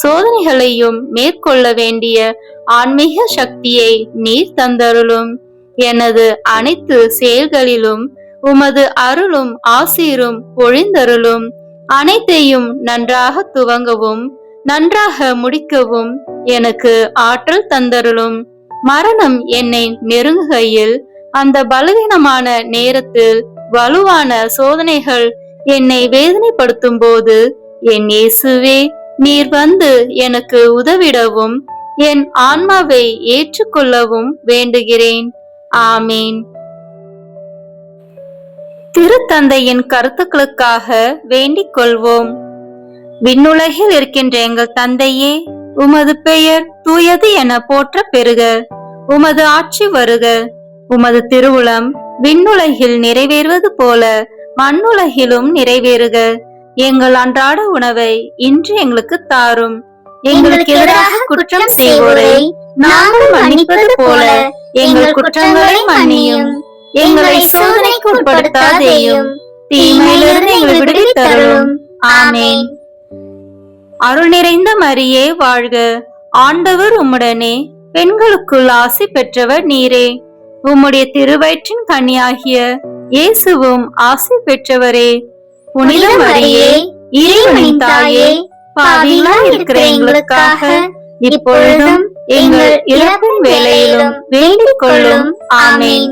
சோதனைகளையும் மேற்கொள்ள வேண்டிய ஆன்மீக சக்தியை நீர் தந்தருளும். எனது அனைத்து செயல்களிலும் உமது அருளும் ஆசீரும் பொழிந்தருளும். அனைத்தையும் நன்றாக துவங்கவும் நன்றாக முடிக்கவும் எனக்கு ஆற்றல் தந்தருளும். மரணம் என்னை நெருங்குகையில் அந்த பலவீனமான நேரத்தில் வலுவான சோதனைகள் என்னை வேதனைப்படுத்தும் போது என் இயேசுவே, நீர் வந்து எனக்கு உதவிடவும் என் ஆன்மாவை ஏற்றுக்கொள்ளவும் வேண்டுகிறேன். ஆமீன். திருத்தந்தையின் கருத்துக்களுக்காக வேண்டிக் கொள்வோம். விண்ணுலகில் இருக்கின்ற எங்கள் தந்தையே, உமது பெயர் தூயது என போற்ற பெறுக. உமது ஆட்சி வருக. உமது திருவுளம் விண்ணுலகில் நிறைவேறுவது போல மண்ணுலகிலும் நிறைவேறுக. எங்கள் அன்றாட உணவை இன்று எங்களுக்கு தாரும். எங்களுக்கு எதிராக குற்றம் செய்வோரை நாங்கள் மன்னிப்பது போல எங்கள் குற்றங்களை மன்னியும். எங்களை சோதனைக்கு உட்படுத்தாதேயும், தீமையிலிருந்து எங்களை விடுவித்தருளும். ஆமென். அருள் நிறைந்த மரியே வாழ்க. ஆண்டவர் உம்முடனே, பெண்களுக்குள் ஆசி பெற்றவர் நீரே. உம்முடைய திருவயிற்றின் கனியாகிய இயேசுவும் ஆசி பெற்றவரே. புனித மரியே, இறைவனின் தாயே, பாவிகளாய் இருக்கிற எங்களுக்காக இப்பொழுதும் எங்கள் இறப்பின் வேளையிலும் வேண்டிக் கொள்ளும். ஆமென்.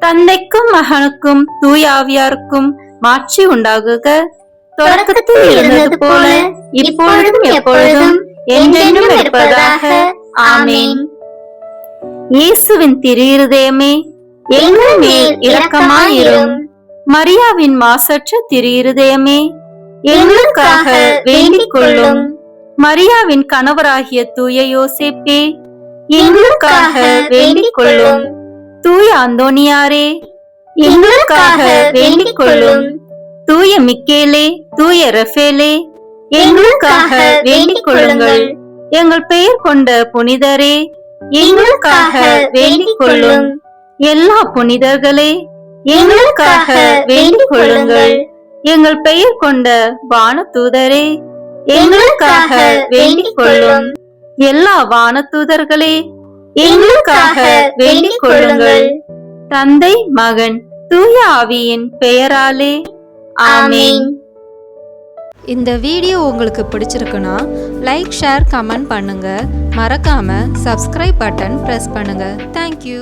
தந்தைக்கும் மகனுக்கும் தூய ஆவியாருக்கும் மாட்சி உண்டாகுக. தொடக்கத்தில் இருந்தது போல இப்பொழுதும் எப்பொழுதும் என்றென்றும் இருப்பதாக. ஆமென். இயேசுவின் திரு இருதயமே, எங்கள் மேல் இரக்கமாயிரும். மரியாவின் மாசற்ற திரு இருதயமே, எங்களுக்காக வேண்டிக் கொள்ளும். மரியாவின் கணவராகிய தூய யோசேப்பே, எங்களுக்காக வேண்டிக் கொள்ளும். தூய அந்தோனியாரே, எங்களுக்காக வேண்டிக் கொள்ளும். தூய மிக்கேலே, தூய ரஃபேலே, எங்களுக்காக வேண்டிக் கொள்ளுங்கள். எங்கள் பெயர் கொண்ட புனிதரே, எங்களுக்காக வேண்டிக் கொள்ளும். எல்லா புனிதர்களே, எங்களுக்காக வேண்டிக் கொள்ளுங்கள். எங்கள் பெயர் கொண்ட வானதூதரே, எங்களுக்காக வேண்டிக் கொள்ளும். எல்லா வானதூதர்களே, எங்களுக்காக வேண்டிக் கொள்ளுங்கள். தந்தை, மகன், தூய ஆவியின் பெயராலே. ஆமென். இந்த வீடியோ உங்களுக்கு பிடிச்சிருக்குன்னா லைக், ஷேர், கமெண்ட் பண்ணுங்க. மறக்காம சப்ஸ்கிரைப் பட்டன் பிரஸ் பண்ணுங்க. தேங்க்யூ.